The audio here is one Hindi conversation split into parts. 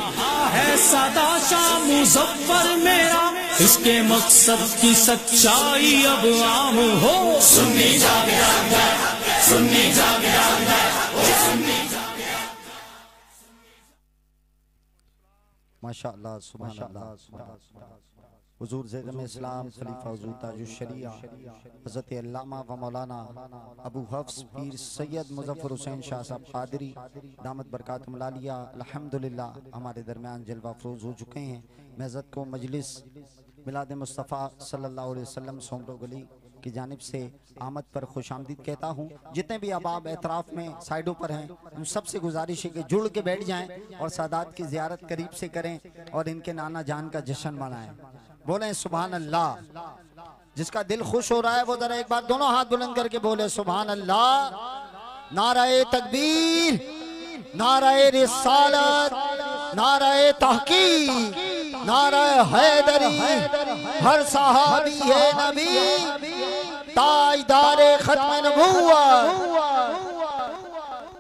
कहा है सदा शाह मुज़फ़्फ़र मेरा, इसके मकसद की सच्चाई अब आम हो। सुन्नी जागरण है, सुन्नी जागरण है, सुन्नी माशाअल्लाह सुभानअल्लाह। हुजूर ज़ेग़म इस्लाम खलीफा हुजूर ताजुश शरिया हज़रत अल्लामा व मौलाना अबू हफ्स पीर सैयद मुज़फ़्फ़र हुसैन शाह साहब क़ादरी दामत बरकातुहुल आलिया अल्हम्दुलिल्लाह हमारे दरमियान जलवा अफ़रोज़ हो चुके हैं। मैं हज़रत को मजलिस मिलाद मुस्तफ़ा सल्लल्लाहु अलैहि वसल्लम सोमरो गली की जानिब से आमद पर खुशामदीद कहता हूँ। जितने भी अहबाब एतराफ़ में साइडों पर हैं उन सब से गुजारिश है कि जुड़ के बैठ जाएं और सादात की ज़ियारत करीब से करें और इनके नाना जान का जश्न मनाएं। बोलें सुभान अल्लाह। जिसका दिल खुश हो रहा है वो जरा एक बार दोनों हाथ बुलंद करके बोले सुभान अल्लाह। नाराए तकबीर, नाराए रिसालत, नाराए तहकीक, नाराए हैदरी, हर सहाबी है नबी, ताजदारे खत्म नबुव्वत,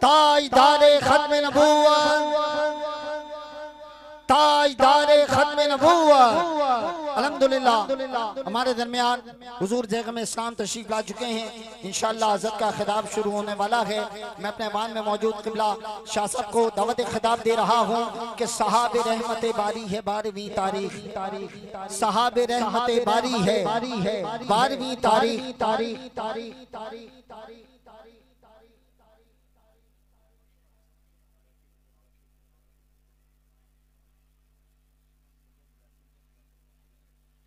ताजदारे खत्म नबुव्वत, ताजदारे खत्म नबुव्वत। अल्हम्दुलिल्लाह हमारे दरमियान हुजूर ज़ेग़म इस्लाम तशरीफ ला चुके हैं। इंशाअल्लाह हज़रत का खिताब शुरू होने वाला है। मैं अपने मान में मौजूद क़िबला शाह साहब को दावत खिताब दे रहा हूँ कि सहाबे रहमत बारी है 12वीं तारीख, सहाबे रहमत बारी है 12वीं तारीख।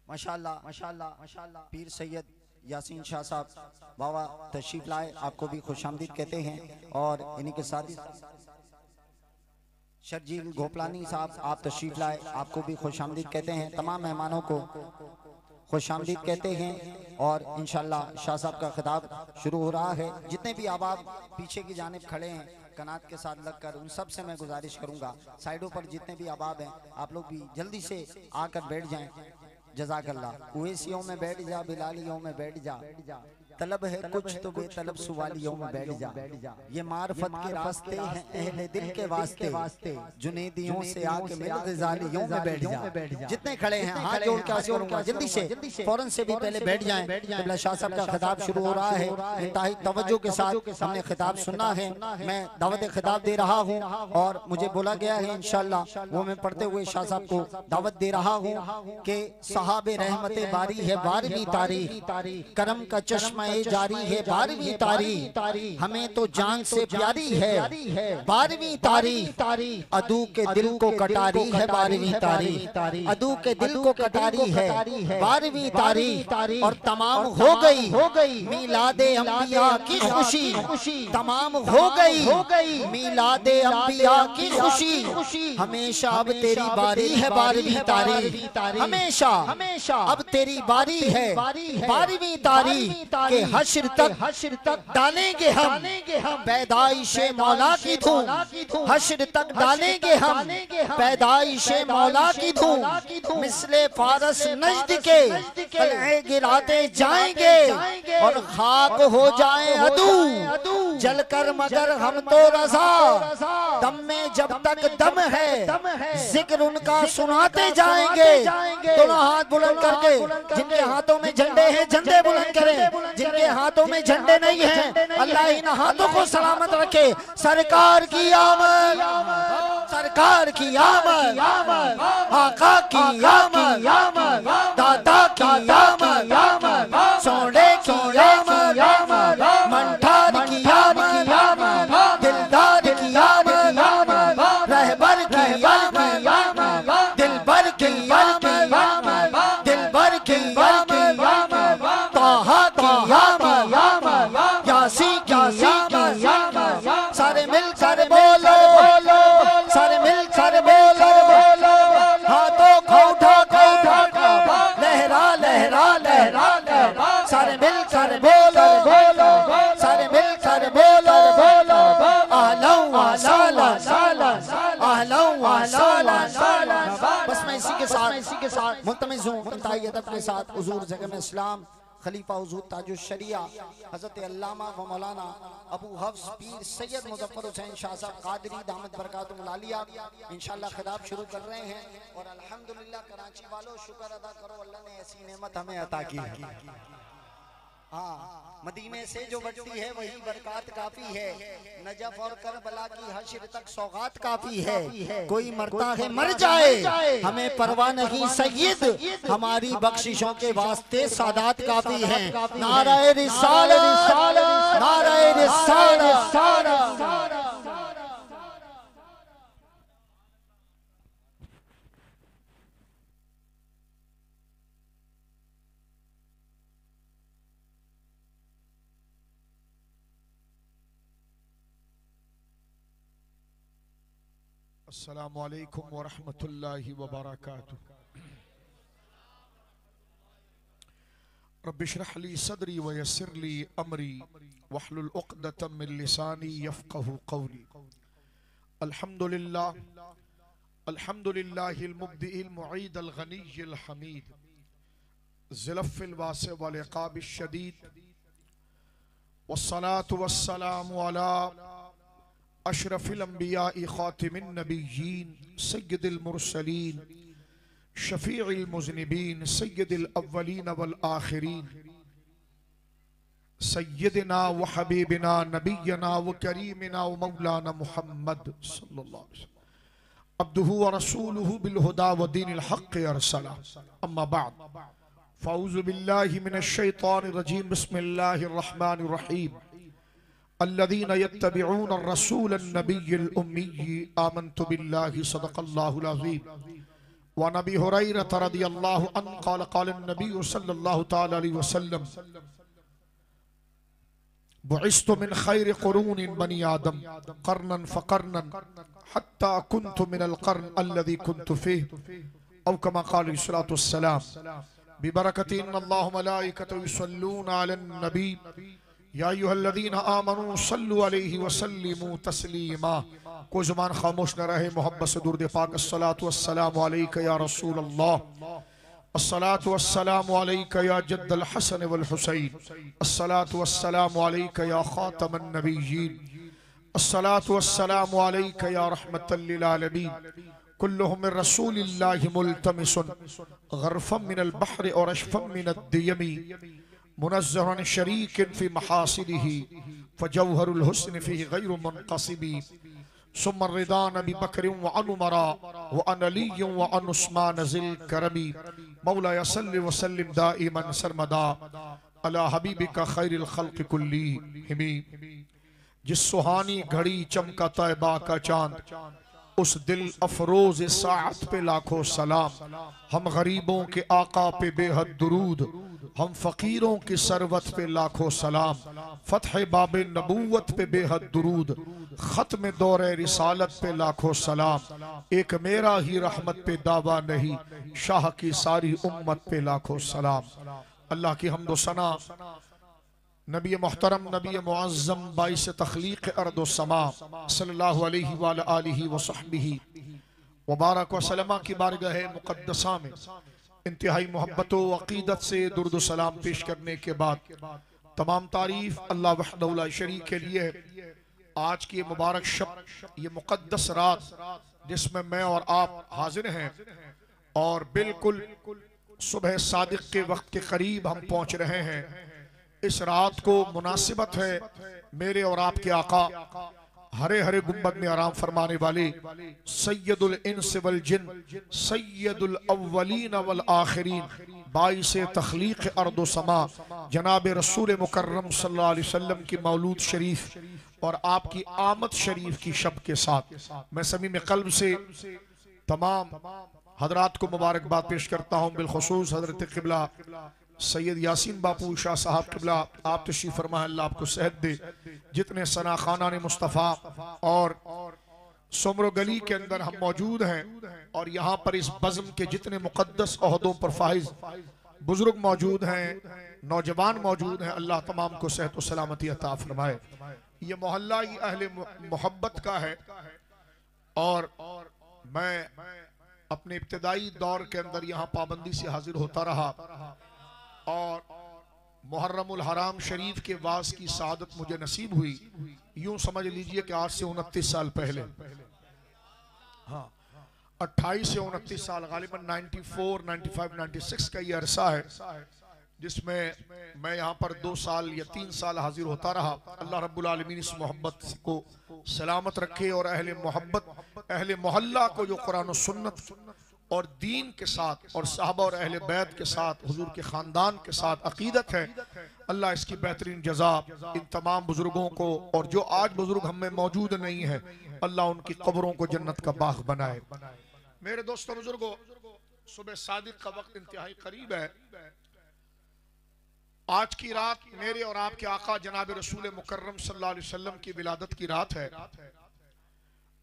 माशाअल्लाह माशाअल्लाह माशाअल्लाह। पीर सैयद यासीन शाह साहब बाबा तशरीफ लाए, आपको भी खुशामदीद कहते हैं। और इन्हीं के साथ शर्जील गोपलानी साहब आप तशरीफ लाए, आपको भी खुशामदीद कहते हैं। तमाम मेहमानों को खुशामदीद कहते हैं। और इंशाअल्लाह शाह साहब का खिताब शुरू हो रहा है। जितने भी अहबाब पीछे की जानिब खड़े हैं कनात के साथ लगकर, उन सब से मैं गुजारिश करूंगा साइडों पर जितने भी अहबाब हैं आप लोग भी जल्दी से आकर बैठ जाएं। जज़ाकल्लाह। उवैसियों में बैठ जा, बिलालियों में बैठ जा, तलब है कुछ तो बेतलब सुवालियों में बैठ जा। ये मार्फत के रास्ते हैं अहले दिल के वास्ते, जुनैदियों से आके मिल ग़ज़ालियों में बैठ जा। जितने खड़े हैं हाथ जोड़ के अर्ज़ करूंगा जल्दी से फौरन से भी पहले बैठ जाएं। क़िबला शाह साहब का खिताब शुरू हो रहा है। इंतहाई तवज्जो के साथ हमने खिताब सुनना है। मैं दावत खिताब दे रहा हूँ और मुझे बोला गया है इंशाअल्लाह वो मैं पढ़ते हुए शाह साहब को दावत दे रहा हूँ कि सहाबे रहमत बारी है 12वीं तारीख, करम का चश्मा जारी है 12वीं तारीख, हमें तो जान से प्यारी है 12वीं तारीख, अदू के दिल को कटारी है 12वीं तारीख, अदू के दिल को कटारी है 12वीं तारीख। और तमाम हो गई मीलादे अंबिया की खुशी, तमाम हो गई मीलादे अंबिया की खुशी। हमेशा अब तेरी बारी है 12वीं तारीख, हमेशा अब तेरी बारी है 12वीं तारीख के हश्र तक डालेंगे हम पैदाइशे मौला की धूम, हश्र तक डालेंगे हम पैदाइशे मौला की धूम। मिसले फारस नजद के कलहे गिराते जाएंगे और खाक हो जाए अदू जलकर, मगर हम तो रज़ा दम में जब तक दम है जिक्र उनका सुनाते जाएंगे। दोनों हाथ बुलंद करके, जिनके हाथों में झंडे हैं झंडे बुलंद करें, जिनके हाथों में झंडे नहीं हैं अल्लाह इन हाथों को सलामत रखे। सरकार की आमद, सरकार की आमद, आका की आमद, दादा की आमद, सोने की आमद, मंठार की आमद, दिलदार की आमद, रहबर की आमद, दिलबर की आमद, दिलबर की आमद, ताहा की आमद, यासी की आमद। सारे मिलकर बोलो, सारे मिलकर बोलो, हाथों को उठा लहरा लहरा लहरा, सारे मिलकर बोलो, सारे मिलकर बोलो, आहलों व सहलों। बस मैं इसी के साथ मुल्तमिस हूँ इंतहाई अदब के साथ हुजूर ज़ेग़म इस्लाम खलीफा हुजूर ताजुश शरिया हजरत अल्लामा व मौलाना अबू हफ्स पीर सैयद मुजफ्फर हुसैन शाह साहब कादरी दामद बरकातुहुल आलिया इंशाअल्लाह खिताब शुरू कर रहे हैं। और अल्हम्दुलिल्लाह कराची वालों शुक्र अदा करो, अल्लाह ने ऐसी नेमत हमें अता की है। हाँ, मदीने से जो बढ़ती है वही बरकत काफी है, नजफ और करबला की हश्र तक सौगात काफी है। कोई मरता है मर जाए हमें परवाह नहीं सय्यद, हमारी बख्शिशों के वास्ते सादात काफी है। नाराए रिसालत, नाराए रिसालत। अस्सलामु अलैकुम व रहमतुल्लाहि व बरकातुहू। रब्बि इश्रह ली सदरी व यस्सिर ली अमरी वहलुल उक़दतम मिन लिसानी यफ़क़हू क़ौली। अल्हम्दुलिल्लाह, अल्हम्दुलिल्लाहिल मुब्दिइल मुईदल गनीय्यिल हमीद ज़िलफ़िल वासिअ वल इक़ाबिश शदीद वस्सलातु वस्सलामु अला अशरफिल अंबियाई खातिमिन नबिय्यीन सय्यिदिल मुरसलीन शफीइल मुज़निबीन सय्यिदिल अव्वलीन वल आखिरीन सय्यिदिना व हबीबिना नबिय्यना व करीमिना व मौलाना मुहम्मद सल्लल्लाहु अलैहि वसल्लम अब्दुहु व रसूलुहु बिल हुदा व दीनिल हक़्क़ि अरसला। अम्मा बअद, फ़अऊज़ु बिल्लाहि मिनश शैतानिर रजीम, बिस्मिल्लाहिर रहमानिर रहीम। अल्लज़ीना यत्तबिऊन अर्रसूलन नबिय्यल उम्मी आमन्तु बिल्लाहि सदक़ल्लाहुल अज़ीम। व अन अबी हुरैरह रज़ियल्लाहु अन्हु क़ाल क़ाल अन्नबी सल्लल्लाहु तआला अलैहि वसल्लम बुइस्तु मिन खैरि क़ुरूनिन बनी आदम क़र्नन फ़क़र्नन हत्ता कुन्तु मिनल क़र्न अल्लज़ी कुन्तु फ़ीह औ कमा क़ाल अलैहिस्सलातु वस्सलाम बिबरकति इन्नल्लाह व मलाइकतहु युसल्लूना अलन नबी या अय्युहल्लज़ीना आमनू सल्लु अलैहि व सल्लिमू तस्लीमा। कोई ज़ुबान खामोश न रहे, मोहब्बत से दुरूद पाक अस्सलातु वस्सलामु अलैका या रसूल अल्लाह, अस्सलातु वस्सलामु अलैका या जद्दल हसन वल हुसैन, अस्सलातु वस्सलामु अलैका या खातमन नबिय्यीन, अस्सलातु वस्सलामु अलैका या रहमतल लिल आलमीन। कुल्लुहुम मिन रसूलिल्लाहि मुल्तमिसन गरफम मिनल बहरि और अशफम मिनद दियमी मुनज़्ज़हन शरीकिन फी महासिनिही फजौहरुल हुस्न फीहि गैरु मुनक़सिबी सुम्मा रिदा नबी बकर व अन उमरा व अन अली व अन उस्मान ज़िल करमी मौला सल्लि व सल्लिम दाइमन सरमदा अला हबीबिका खैरिल खल्क़ि कुल्लिहिम। जिस सुहानी घड़ी चमका तैबा का चांद, उस दिल अफरोज साअत पे लाखों सलाम। हम गरीबों के आका पे बेहद दुरूद, हम फकीरों की सरवत पे लाखों सलाम। फतह बाबे नबूवत पे बेहद दुरूद, खत्म दौरे रिसालत पे लाखों सलाम। एक मेरा ही रहमत पे दावा नहीं, शाह की सारी उम्मत पे लाखों सलाम। अल्लाह की हम्दो सना नबी मोहतरम नबी मुअज़्ज़म बाइस तख्लीक़ अर्द व समा सल्लल्लाहु अलैहि व आलिहि व सहबिही व बारक व सल्लमा की बारगाह मुक़द्दसा में इंतहाई मोहब्बत व अक़ीदत से दुरूद व सलाम पेश करने के बाद तमाम तारीफ अल्लाह वहदहु ला शरीक के लिए। आज की मुबारक शब, ये मुक़द्दस रात जिसमें मैं और आप हाजिर हैं और बिल्कुल सुबह सादिक के वक्त के करीब हम पहुंच रहे हैं। इस रात को मुनासिबत है मेरे और आपके आका हरे हरे गुंबद में आराम फरमाने वाले सैयदुल इंस वल जिन सैयदुल अव्वलीन वल आखिरीन बाइसे तख्लीक़ अर्द व समा जनाब रसूल मुकर्रम सल्लल्लाहु अलैहि वसल्लम की मौलूद शरीफ और आपकी आमद शरीफ की शब के साथ मैं समीम क़ल्ब से तमाम हजरात को मुबारकबाद पेश करता हूँ। बिलखुसूस हजरत क़िबला सैयद यासीन बापू शाह साहब क़िबला, आप तशरीफ़ फरमा, अल्लाह आपको सेहत दे। जितने सना खाना ने मुस्तफ़ा और सुमरो गली के अंदर हम मौजूद हैं और यहाँ पर इस बज़्म के जितने मुक़द्दस ओहदों पर फाइज बुजुर्ग मौजूद हैं, नौजवान मौजूद हैं, अल्लाह तमाम को सेहत व सलामती अता फरमाए। ये मोहल्ला ही अहले मोहब्बत का है और मैं अपने इब्तिदाई दौर के अंदर यहाँ पाबंदी से हाजिर होता रहा और मुहर्रमुल हराम शरीफ के वास की सादत मुझे नसीब हुई, यूं समझ लीजिए कि आज से 29 साल पहले, हाँ 28 से 29 साल, गालिबन 94, 95, 96 का ये अरसा है जिसमें मैं यहाँ पर 2 साल या 3 साल हाजिर होता रहा। अल्लाह रब्बुल आलमीन इस मोहब्बत को सलामत रखे और अहले मोहब्बत, अहले मोहल्ला को जो कुरान और सुन्नत और दीन के साथ और साहबा और अहले बैत के साथ, हुजूर के ख़ानदान के साथ अकीदत है, अल्लाह इसकी बेहतरीन जज़ा इन तमाम बुजुर्गों को, और जो आज बुजुर्ग हम में मौजूद नहीं है, अल्लाह उनकी कब्रों को जन्नत का बाग बनाए। मेरे दोस्तों बुजुर्गों, सुबह सादिक का वक्त इंतहाई करीब है। आज की रात मेरे और आपके आका जनाब रसूल मुकर्रम सल्लल्लाहु अलैहि वसल्लम की विलादत की रात है,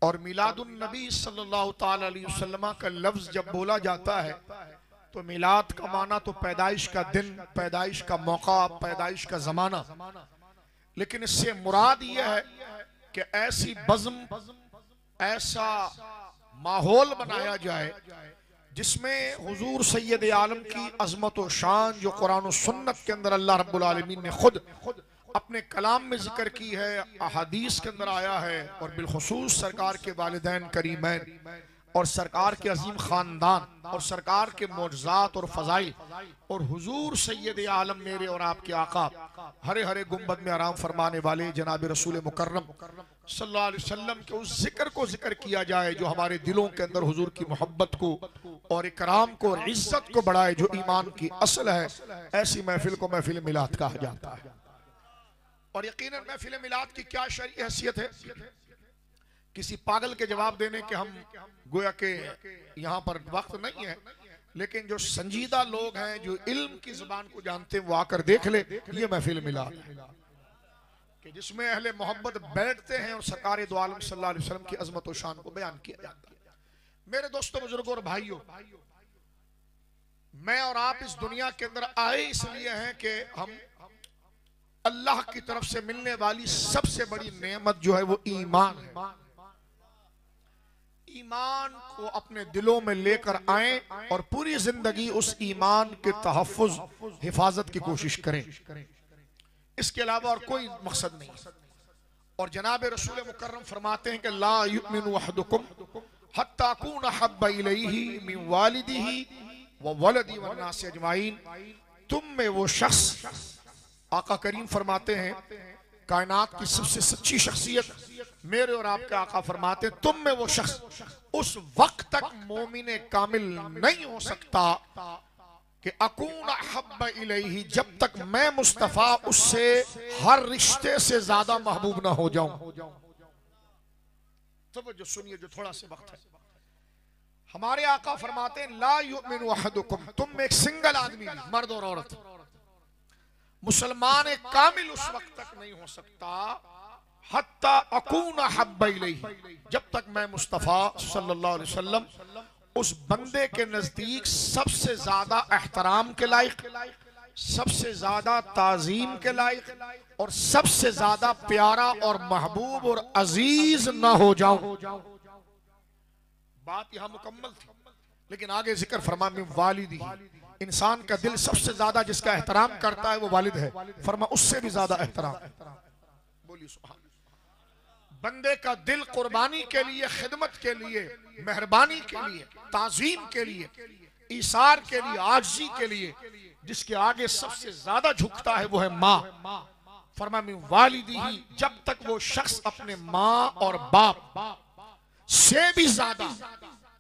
और मिलादुन नबी सल्लल्लाहु ताला अलैहि वसल्लम का लफ्ज जब बोला जाता है तो मिलाद का माना तो पैदाइश का दिन, पैदाइश का मौका, पैदाइश का जमाना, लेकिन इससे मुराद यह है कि ऐसी बज़्म, ऐसा माहौल बनाया जाए जिसमें हुजूर सैयद आलम की अजमत व शान जो कुरान और सुन्नत के अंदर अल्लाह रब्बुल आलमीन ने खुद अपने कलाम में जिक्र की है, अहादीस के अंदर आया है, और बिलखुसूस सरकार के वालिदैन करीमैन और सरकार के अजीम खानदान और सरकार के मौजज़ात और फ़ज़ाइल और हुजूर सैयद आलम मेरे और आपके आका हरे हरे गुंबद में आराम फरमाने वाले जनाब रसूल मुकर्रम सल्लल्लाहु अलैहि वसल्लम के उस जिक्र को जिक्र किया जाए जो हमारे दिलों के अंदर हुजूर की मोहब्बत को और इकराम को और इज्जत को बढ़ाए, जो ईमान की असल है। ऐसी महफिल को महफिल मिलाद कहा जाता है। और यकीनन महफिल मिलाद की क्या शरई हैसियत है, किसी पागल के जवाब देने के हम गोया के यहाँ पर वक्त नहीं है, लेकिन जो संजीदा लोग हैं, जो इल्म की जुबान को जानते हैं, वो आकर देख ले, ये महफिल मिलाद है कि जिसमें अहले मोहब्बत बैठते हैं और सरकार दो आलम सल्लल्लाहु अलैहि वसल्लम की अजमत और शान को बयान किया जाता है। मेरे दोस्तों, बुजुर्गों और भाइयों, मैं और आप इस दुनिया के अंदर आए इसलिए हैं कि हम अल्लाह की तरफ से मिलने वाली सबसे बड़ी नेमत जो है वो ईमान है। ईमान को अपने दिलों में लेकर आए और पूरी जिंदगी उस ईमान के तहफ़्फ़ुज़, हिफाजत की कोशिश करें। इसके अलावा और कोई मकसद नहीं। और जनाब रसूल मुकर्रम फरमाते हैं कि ला युमिनु अहदुकुम हत्ता अकूना हब्बा इलैहि मिन वालिदिही व वलदी व नास अजमाइन। तुम में वो शख्स, आका करीम फरमाते हैं कायनात की सबसे सच्ची शख्सियत मेरे और आपके आका फरमाते हैं, तुम में वो शख्स उस वक्त तक मोमिन कामिल नहीं हो सकता कि अकून हब्बा इलैहि, जब तक मैं मुस्तफा उससे हर रिश्ते से ज्यादा महबूब ना हो जाऊं। तो जो सुनिए, जो थोड़ा सा वक्त है, हमारे आका फरमाते हैं ला युमिनु अहदुकुम, तुम में एक सिंगल आदमी, मर्द और औरत, मुसलमान कामिल उस वक्त तक नहीं हो सकता हत्ता अकूना हब्बा इलैहि, जब तक मैं मुस्तफा सल्लल्लाहु अलैहि वसल्लम उस बंदे के नजदीक सबसे ज्यादा एहतराम के लायक, सबसे ज्यादा ताजीम के लायक और सबसे ज्यादा प्यारा और महबूब और अजीज ना हो जाऊं। बात यहां मुकम्मल थी, लेकिन आगे जिक्र फरमा में वालिदी, इंसान का दिल सबसे ज्यादा जिसका एहतराम करता है वो वालिद है, फरमा उससे भी ज्यादा एहतराम। बोलिए सुभान। बंदे का दिल कुर्बानी के लिए, खिदमत के लिए, मेहरबानी के लिए, ताजीम के लिए, ईसार के लिए, आजिज़ी के लिए जिसके आगे सबसे ज्यादा झुकता है वो है माँ। फरमा मिन वालिदिही, जब तक वो शख्स अपने माँ और बाप से भी ज्यादा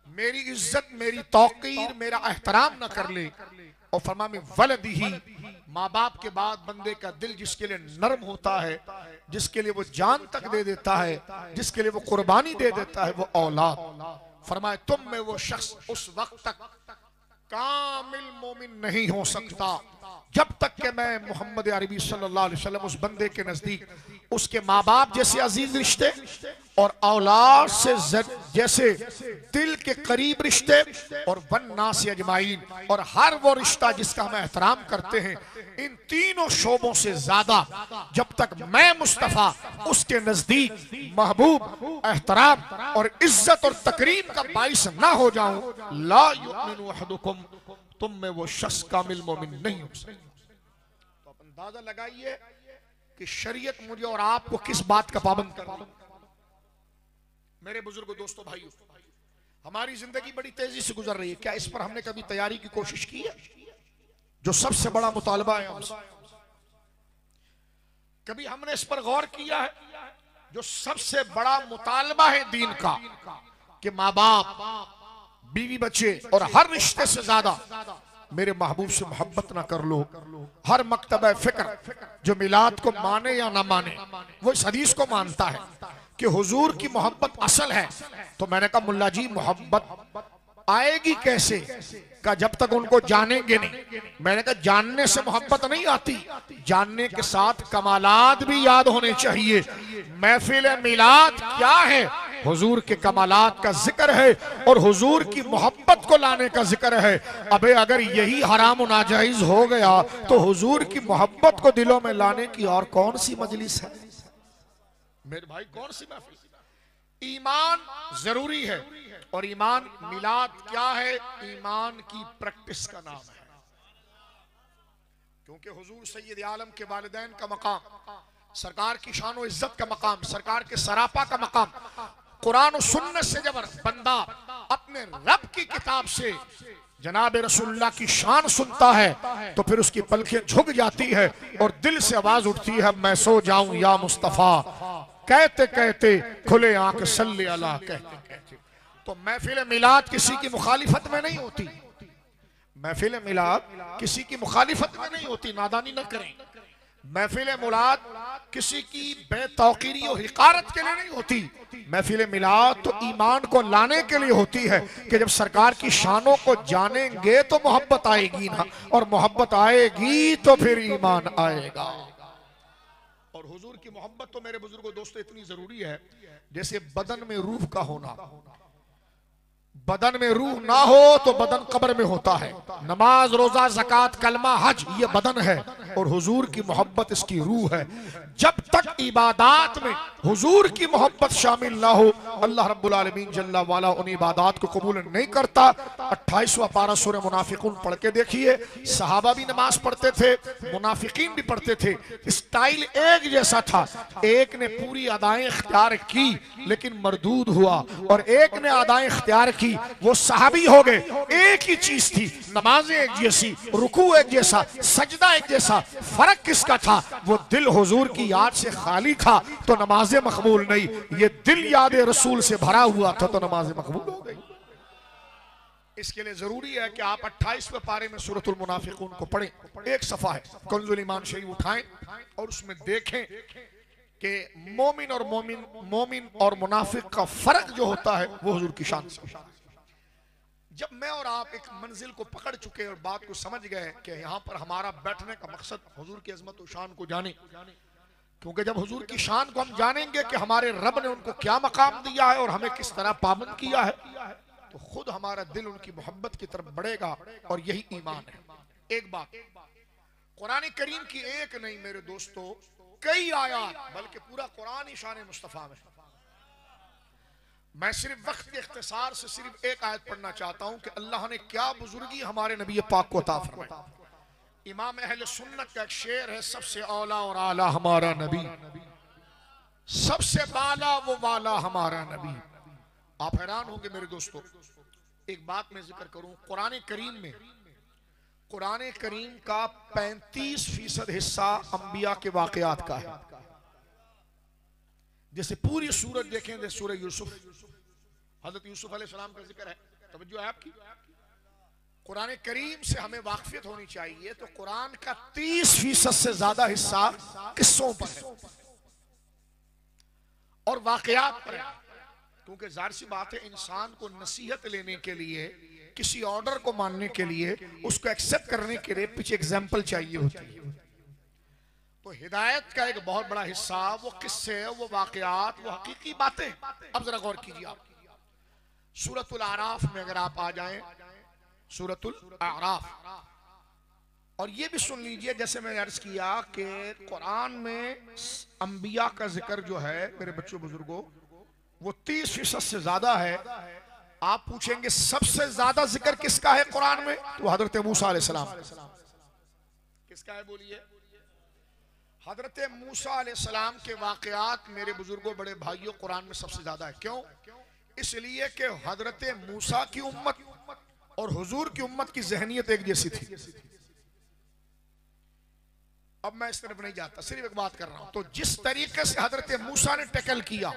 मेरी इज्जत, मेरी तौकीर, मेरा एहतराम न कर ले। और फरमा मिन वलदिही, माँ बाप के बाद बंदे का दिल जिसके लिए नरम होता है, जिसके लिए वो जान तक दे देता है, जिसके लिए वो कुर्बानी दे देता है, वो औलाद। फरमाए तुम में वो शख्स उस वक्त तक कामिल मोमिन नहीं हो सकता जब तक कि मैं मोहम्मद अरबी सल्लल्लाहु अलैहि वसल्लम उस बंदे के नजदीक उसके माँ बाप जैसे अजीज रिश्ते और औलाद से जैसे दिल के करीब रिश्ते और वन्ना से अजमाइन और हर वो रिश्ता जिसका हम एहतराम करते हैं, इन तीनों शोबों से ज्यादा जब तक मैं मुस्तफा उसके नजदीक महबूब, एहतराम और इज्जत और तकरीम का बाइस ना हो जाऊं, ला युमिनु अहदुकुम, तुम में वो शख्स कामिल मोमिन नहीं हो सकता। तो अपन अंदाजा लगाइए कि शरीयत मुझे और आपको किस बात का पाबंद कर रही है। मेरे बुजुर्गों, दोस्तों, भाइयों, हमारी जिंदगी बड़ी तेजी से गुजर रही है। क्या इस पर हमने कभी तैयारी की कोशिश की है? जो सबसे बड़ा मुतालबा है हमसे, कभी हमने इस पर गौर किया है? जो सबसे बड़ा मुतालबा है दीन का कि माँ बाप, बीवी बच्चे और हर रिश्ते से ज्यादा मेरे महबूब से मोहब्बत ना कर लो। हर मकतबा फिक्र जो मिलाद को माने या ना माने, वो इस हदीस को मानता है कि हुजूर की मोहब्बत असल है। तो मैंने कहा मुल्ला जी, मोहब्बत आएगी कैसे? का जब तक उनको जानेंगे नहीं। मैंने कहा जानने से मोहब्बत नहीं आती, जानने के साथ कमालात भी याद होने चाहिए। महफिल मिलाद क्या है? हुजूर के कमालात का जिक्र है और हुजूर की मोहब्बत को लाने का जिक्र है। अबे अगर यही हराम और नाजायज हो गया तो हुजूर की मोहब्बत को दिलों में लाने की और कौन सी मजलिस है मेरे भाई, कौन सी महफिल? ईमान जरूरी है। और ईमान, मिलाद क्या है? ईमान की प्रैक्टिस का नाम है। क्योंकि हुजूर सैयद आलम के वालिदैन का मकाम, सरकार की शान और इज्जत का मकाम, सरकार के सरापा का मकाम, कुरान और सुन्नत से जब बंदा अपने रब की किताब से जनाब रसूलुल्लाह की शान सुनता है तो फिर उसकी पलकें झुक जाती है और दिल से आवाज उठती है, मैं सो जाऊं या मुस्तफा, कहते कहते खुले आंख सल्ले अला कहते कहते। तो महफिल मिलाद किसी की मुखालिफत में नहीं होती। महफिल मिलाद किसी की मुखालिफत में नहीं होती, नादानी न करें। महफिल मिलाद किसी की बेतौकीरी और हिकारत के लिए नहीं होती। महफिल मिलाद तो ईमान को लाने के लिए होती है कि जब सरकार की शानों को जानेंगे तो मोहब्बत आएगी ना, और मोहब्बत आएगी तो फिर ईमान आएगा। और हुजूर की मोहब्बत तो मेरे बुजुर्गों, दोस्तों, इतनी जरूरी है जैसे बदन में रूह का होना। बदन में रूह ना हो तो बदन कब्र में होता है। नमाज, रोजा, ज़कात, कलमा, हज, ये बदन है और हुजूर की मोहब्बत इसकी रूह है। जब तक इबादात में हुजूर की मोहब्बत शामिल ना हो, अल्लाह रब्बुल आलमीन जल्ला वाला उन इबादात को कबूल नहीं करता। 28वां पारा सूरह मुनाफिकून पढ़ के देखिए। सहाबा भी नमाज पढ़ते थे, मुनाफिकीन भी पढ़ते थे, स्टाइल एक जैसा था। एक ने पूरी अदाएं इख्तियार की लेकिन मरदूद हुआ, और एक ने अदाएं इख्तियार की, वो सहाबी हो गए। एक ही चीज थी, नमाजें एक जैसी, रुकू एक जैसा, सजदा एक जैसा। फर्क किसका था? वो दिल हुजूर की याद से खाली था तो नमाजें मकबूल नहीं, ये दिल याद रसूल से भरा हुआ था तो नमाजें मकबूल हो गई। इसके लिए जरूरी है कि आप 28वें पारे में सूरतुल मुनाफिकून को पढ़ें। एक सफा है, कंजुल ईमान शरीफ उठाएं और उसमें देखें कि मोमिन और मुनाफिक का फर्क जो होता है वो हुजूर की शान से। जब मैं और आप एक मंजिल को पकड़ चुके और बात को समझ गए कि यहाँ पर हमारा बैठने का मकसद हुजूर की अजमत और शान को जाने, क्योंकि जब हुजूर की शान को हम जानेंगे कि हमारे रब ने उनको क्या मकाम दिया है और हमें किस तरह पाबंद किया है, तो खुद हमारा दिल उनकी मोहब्बत की तरफ बढ़ेगा और यही ईमान है। एक बात, कुरान करीम की एक नहीं मेरे दोस्तों, कई आयात, बल्कि पूरा कुरान ही शान मुस्तफा में। मैं सिर्फ वक्त के इख्तिसार से सिर्फ एक आयत पढ़ना चाहता हूं कि अल्लाह ने क्या बुजुर्गी हमारे नबी पाक को अता फरमाई। इमाम अहले सुन्नत का एक शेर है, सबसे औला और आला हमारा नबी, सबसे बाला वो वाला हमारा नबी। आप हैरान होंगे मेरे दोस्तों, एक बात मैं जिक्र करूं, कुरान करीम में, कुरान करीम का 35% हिस्सा अंबिया के वाकयात का है। जैसे पूरी सूरत देखें, जैसे सूरह यूसुफ, हजरत यूसुफ अलैहिस्सलाम का जिक्र है। तवज्जो है आपकी? कुरान करीम से हमें वाकफियत होनी चाहिए। तो कुरान का 30% से ज्यादा हिस्सा किस्सों पर है और वाकयात पर है, क्योंकि जाहिर सी बात है इंसान को नसीहत लेने के लिए, किसी ऑर्डर को मानने के लिए, उसको एक्सेप्ट करने के लिए पीछे एग्जाम्पल चाहिए होती है। तो हिदायत का एक बहुत बड़ा हिस्सा वो किस्से, वो वाकयात, वो हकीकी बातें। अब जरा गौर कीजिए आप सूरतुल आराफ में अगर आप आ जाएं, सूरतुल आराफ, और ये भी सुन लीजिए जैसे मैंने अर्ज किया कि कुरान में अंबिया का जिक्र जो है मेरे बच्चों बुजुर्गों वो 30% से ज्यादा है। आप पूछेंगे सबसे ज्यादा जिक्र किसका है कुरान में? तो हजरत मूसा अलैहिस्सलाम। किसका है बोलिए? हजरत मूसा अलैहिस्सलाम के वाकयात मेरे बुजुर्गों बड़े भाइयों कुरान में सबसे ज्यादा है। क्यों? इसलिए कि हजरत मूसा की उम्मत और हुजूर की उम्मत की जहनियत एक जैसी थी। अब मैं इस तरफ नहीं जाता, सिर्फ एक बात कर रहा हूं। तो जिस तरीके से हजरत मूसा ने टैकल किया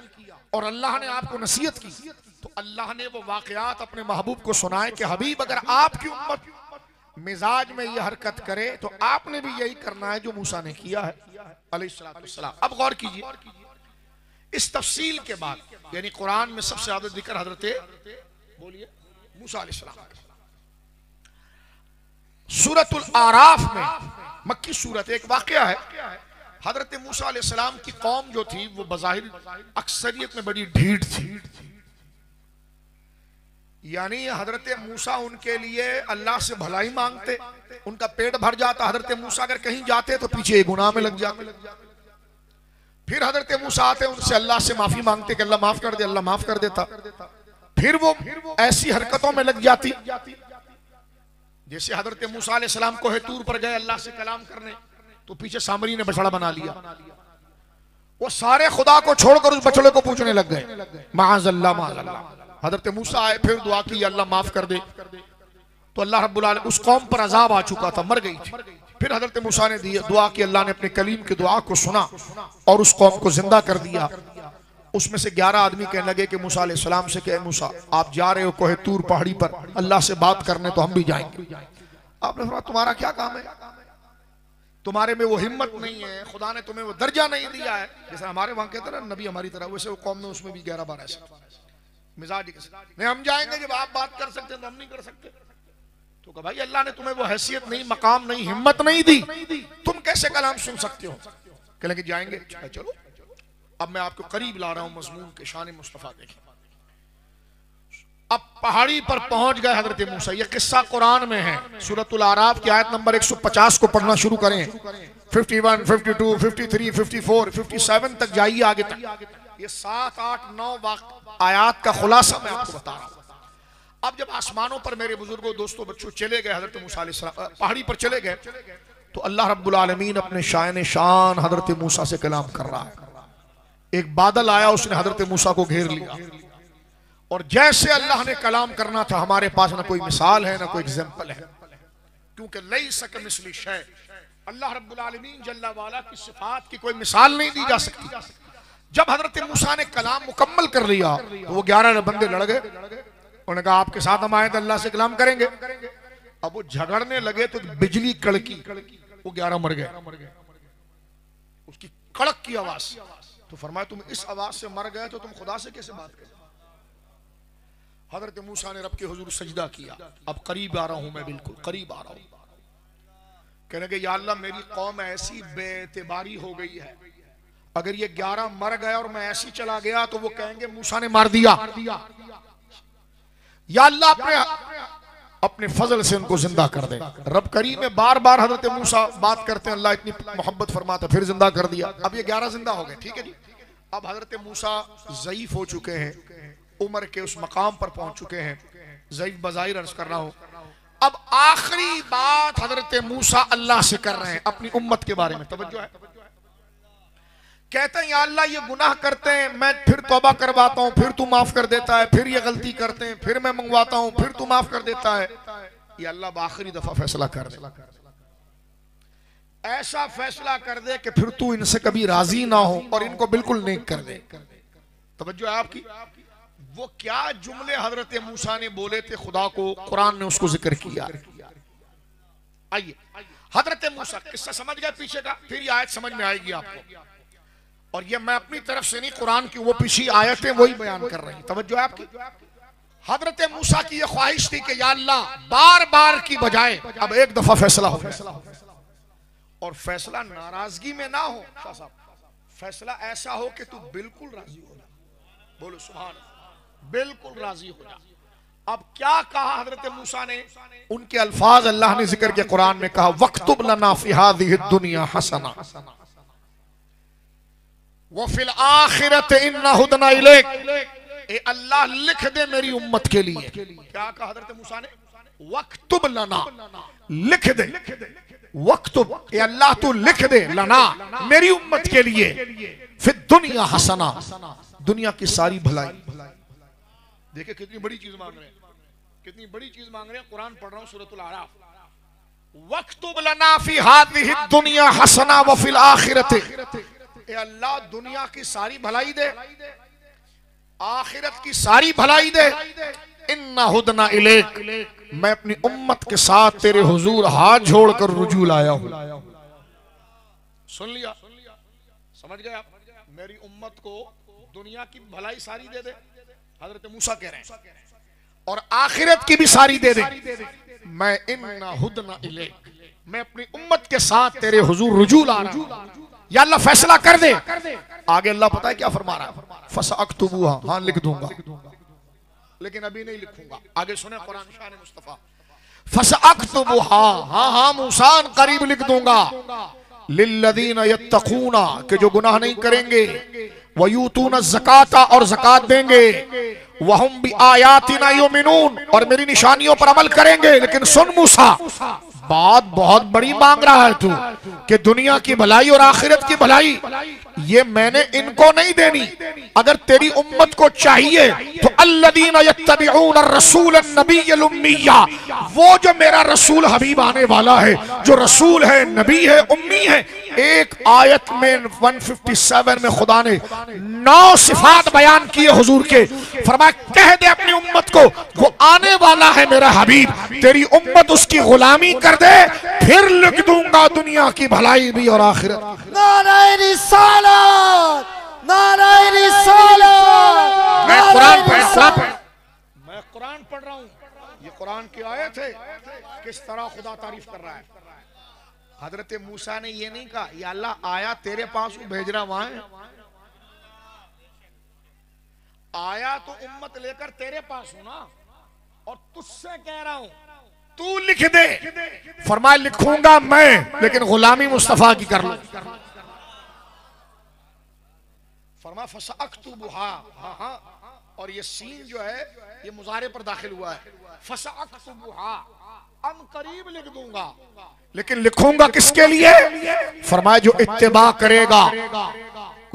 और अल्लाह ने आपको नसीहत की, तो अल्लाह ने वो वाकयात अपने महबूब को सुनाए कि हबीब अगर आपकी उम्मत मिजाज में यह हरकत करे तो आपने भी यही करना है जो मूसा ने किया है अलैहिस्सलाम। अब गौर कीजिए, इस तफसील के बाद यानी कुरान में सबसे ज्यादा जिक्र हजरत बोलिए मूसा अलैहिस्सलाम। सूरतुल आराफ में, मक्की सूरत, एक वाकया है। हजरत मूसा अलैहिस्सलाम की कौम जो थी वो बज़ाहिर अक्सरियत में बड़ी ढीठ थी। यानी हजरत मूसा उनके लिए अल्लाह से भलाई मांगते, उनका पेट भर जाता। हजरत मूसा अगर कहीं जाते तो पीछे गुनाह में लग जाते। फिर हजरत मूसा आते, उनसे अल्लाह से माफी मांगते कि अल्लाह माफ कर दे, अल्लाह माफ कर देता। फिर वो ऐसी हरकतों में लग जाती जैसे हजरत मूसा अलैहिस्सलाम कोहे तूर पर गए अल्लाह से कलाम करने, तो पीछे सामरी ने बछड़ा बना लिया। वो सारे खुदा को छोड़कर उस बछड़े को पूछने लग गए, माअज़ल्लाह माअज़ल्लाह। हजरत मूसा आए, फिर दुआ की अल्लाह माफ कर दे, तो अल्लाह रब्बुल आलमीन, उस कौम पर अजाब आ चुका था, मर गई थी। फिर हजरत मूसा ने दुआ की, अल्लाह ने अपने कलीम की दुआ को सुना और उस कौम को जिंदा कर दिया। उसमें से 11 आदमी कहने लगे कि मूसा अलैहिस्सलाम से कि मूसा आप जा रहे हो कोहे तूर पहाड़ी पर अल्लाह से बात करने, तो हम भी जाएंगे। आपने फरमाया तुम्हारा क्या काम है, तुम्हारे में वो हिम्मत नहीं है, खुदा ने तुम्हें वो दर्जा नहीं दिया है। जैसे हमारे वहां कहते हैं ना नबी हमारी तरह, वैसे वो कौम में उसमें भी 11-12 ऐसे मिजाज नहीं, हम जाएंगे जब आप बात कर सकते हैं तो हम नहीं कर सकते। तो कहा भाई अल्लाह ने तुम्हें वो हैसियत नहीं, मकाम नहीं, हिम्मत नहीं दी, तुम कैसे कलाम सुन सकते हो? कहने कि जाएंगे। चलो अब मैं आपको करीब ला रहा हूं मजमून के, शान मुस्तफा देखें। अब पहाड़ी पर पहुंच गए हजरत मूसा। यह किस्सा कुरान में है, सूरतुल आराफ की आयत नंबर 150 को पढ़ना शुरू करें। 51, 52, 53, 54, 57 तक जाइए, आगे तक। ये 7, 8, 9 आयात का खुलासा मैं आपको बता रहा हूं। अब जब आसमानों पर मेरे बुजुर्गों, दोस्तों, बच्चों चले गए, हजरत मूसा अलैहिस्सलाम पहाड़ी पर चले गए, तो अल्लाह रब्बुल आलमीन अपने शान शान हजरत मूसा से कलाम कर रहा है। एक बादल आया, उसने हजरत मूसा को घेर लिया, और जैसे अल्लाह ने कलाम करना था, हमारे पास ना कोई मिसाल है ना कोई एग्जाम्पल है, क्योंकि लैसा कमिस्ली शै, अल्लाह रब्बुल आलमीन जल्ला वाला की सिफात की कोई मिसाल नहीं दी जा सकती। जब हजरत मूसा ने कलाम मुकम्मल कर लिया तो वो 11 बंदे लड़ गए। उन्होंने कहा आपके साथ हम आए तो अल्लाह से कलाम करेंगे। अब वो झगड़ने लगे तो बिजली कड़की, वो 11 मर गए, उसकी कड़क की आवाज। तो फरमाया तुम इस आवाज से मर गए तो तुम खुदा से कैसे बात करें? हजरत मूसा ने रब के हुजूर सजदा किया। अब करीब आ रहा हूं मैं, बिल्कुल करीब आ रहा हूं। कहने के या अल्लाह मेरी कौम ऐसी बेएतबारी हो गई है, अगर ये 11 मर गए और मैं ऐसी चला गया तो वो कहेंगे मूसा ने मार दिया। या अल्लाह अपने फजल से उनको जिंदा कर दे। रब करीम में बार बार हजरत मूसा बात करते हैं, अल्लाह इतनी मोहब्बत फरमाता, फिर जिंदा कर दिया। अब ये 11 जिंदा हो गए, ठीक है जी। अब हजरत मूसा ज़ईफ हो चुके हैं, उम्र के उस मकाम पर पहुंच चुके हैं, ज़ईफ बज़ाहिर अर्ज कर रहा हूं। अब आखिरी बात हजरत मूसा अल्लाह से कर रहे हैं अपनी उम्मत के बारे में, तवज्जो है। कहते हैं या अल्लाह ये गुनाह करते हैं, मैं फिर तौबा करवाता हूं, फिर तू माफ कर देता है, फिर ये गलती करते हैं, फिर मैं मंगवाता हूं, फिर तू माफ कर देता है। या अल्लाह आखिरी दफा फैसला कर दे, ऐसा फैसला कर दे कि फिर तू इनसे कभी राजी ना हो और इनको बिल्कुल नेक कर दे। तवज्जो है आपकी। वो क्या जुमले हजरत मूसा ने बोले थे खुदा को, कुरान ने उसको जिक्र किया। आइए हजरत मूसा किस्सा समझ गए पीछे का, फिर ये आयत समझ में आएगी आपको। और ये मैं अपनी तरफ से नहीं, कुरान की वो पिछली आयतें वही बयान कर रही हैं। तवज्जो है आपकी। हजरत मूसा की ये ख्वाहिश थी कि या अल्लाह बार बार की बजाय अब एक दफा फैसला हो, और फैसला नाराजगी में ना हो, फैसला ऐसा हो कि तू बिल्कुल राजी हो जा। बोलो सुभान, बिल्कुल राजी हो जा। अब क्या कहा हजरत मूसा ने, उनके अल्फाज अल्लाह ने जिक्र किया कुरान में, कहा वक्तुब लना फी हादिहि दुनिया हसना वो फिल आखिरत इन्ना हुदना इलैक। ए अल्लाह लिख दे मेरी उम्मत के लिए। क्या कहा हजरत मूसा ने? वक्तुब लना, लिख दे, वक्तुब, ए अल्लाह तू लिख दे, लना, मेरी उम्मत के लिए, फिर दुनिया हसना, दुनिया की सारी भलाई। देखिए कितनी बड़ी चीज मांग रहे हैं, कितनी बड़ी चीज मांग रहे हैं। कुरान पढ़ रहा हूं सूरतुल आराफ, वक्तुब लना फी हादिहि दुनिया हसना व फिल आखिरति, ए अल्लाह दुनिया की सारी भलाई दे, आखिरत की सारी भलाई दे। इन्ना हुदना इलेक, मैं अपनी उम्मत के साथ तेरे हुजूर हाथ जोड़कर रुजू लाया हूं। सुन लिया, समझ गए आप? मेरी उम्मत को दुनिया की भलाई सारी दे दे, हजरत मूसा कह रहे हैं, और आखिरत की भी सारी दे दे। मैं इन्ना हुदना इलेक, मैं अपनी उम्मत के साथ तेरे हुजूर रुजू ला रहा हूं। या अल्लाह फैसला कर दे। आगे अल्लाह पता है क्या फरमा रहा है, फसअक्तुबूहा, हाँ लिख दूंगा, लेकिन अभी नहीं लिखूंगा। आगे सुने कुरान शान मुस्तफा, फसअक्तुबूहा, हाँ हाँ मूसा करीब लिख दूंगा, लिल्लदीना यत्तकूना, के जो गुनाह नहीं करेंगे, वयूतूना ज़काता, और ज़कात देंगे, वहुम बि आयातिना युमिनून, और मेरी निशानियों पर अमल करेंगे। लेकिन सुन मूसा, बात बहुत बड़ी मांग रहा है तू, कि दुनिया की भलाई और आखिरत की भलाई, ये मैंने इनको नहीं देनी। अगर तेरी उम्मत को चाहिए तो अल्लदीना यत्तबिऊन रसूल नबीय्युल उम्मिया, वो जो मेरा रसूल हबीब आने वाला है, जो रसूल है, नबी है, उम्मी है। एक आयत में 157 में खुदा ने 9 सिफात बयान किए हुजूर के। फरमाया कह दे अपनी उम्मत को, वो आने वाला है मेरा हबीब, तेरी उम्मत उसकी गुलामी कर दे, फिर लिख दूंगा दुनिया की भलाई भी और आखिरत। नारे रिसालत, नारे रिसालत। मैं कुरान पढ़ रहा हूँ, ये कुरान की आयत है, किस तरह खुदा तारीफ कर रहा है। हजरत मूसा ने ये नहीं कहा या अल्लाह आया तेरे पास भेज रहा, वहां आया तो उम्मत लेकर तेरे पास हूं ना, और तुझसे कह रहा हूं तू लिख दे। फरमाया लिखूंगा मैं, लेकिन गुलामी मुस्तफा की कर लो। फरमाया फसअक्तुबूहा, हाँ हाँ, और ये सीन जो है ये मुजारे पर दाखिल हुआ है। फसअक्तुबूहा, अन करीब लिख दूंगा, लेकिन लिखूंगा किसके लिए? फरमाया जो इत्तिबा करेगा,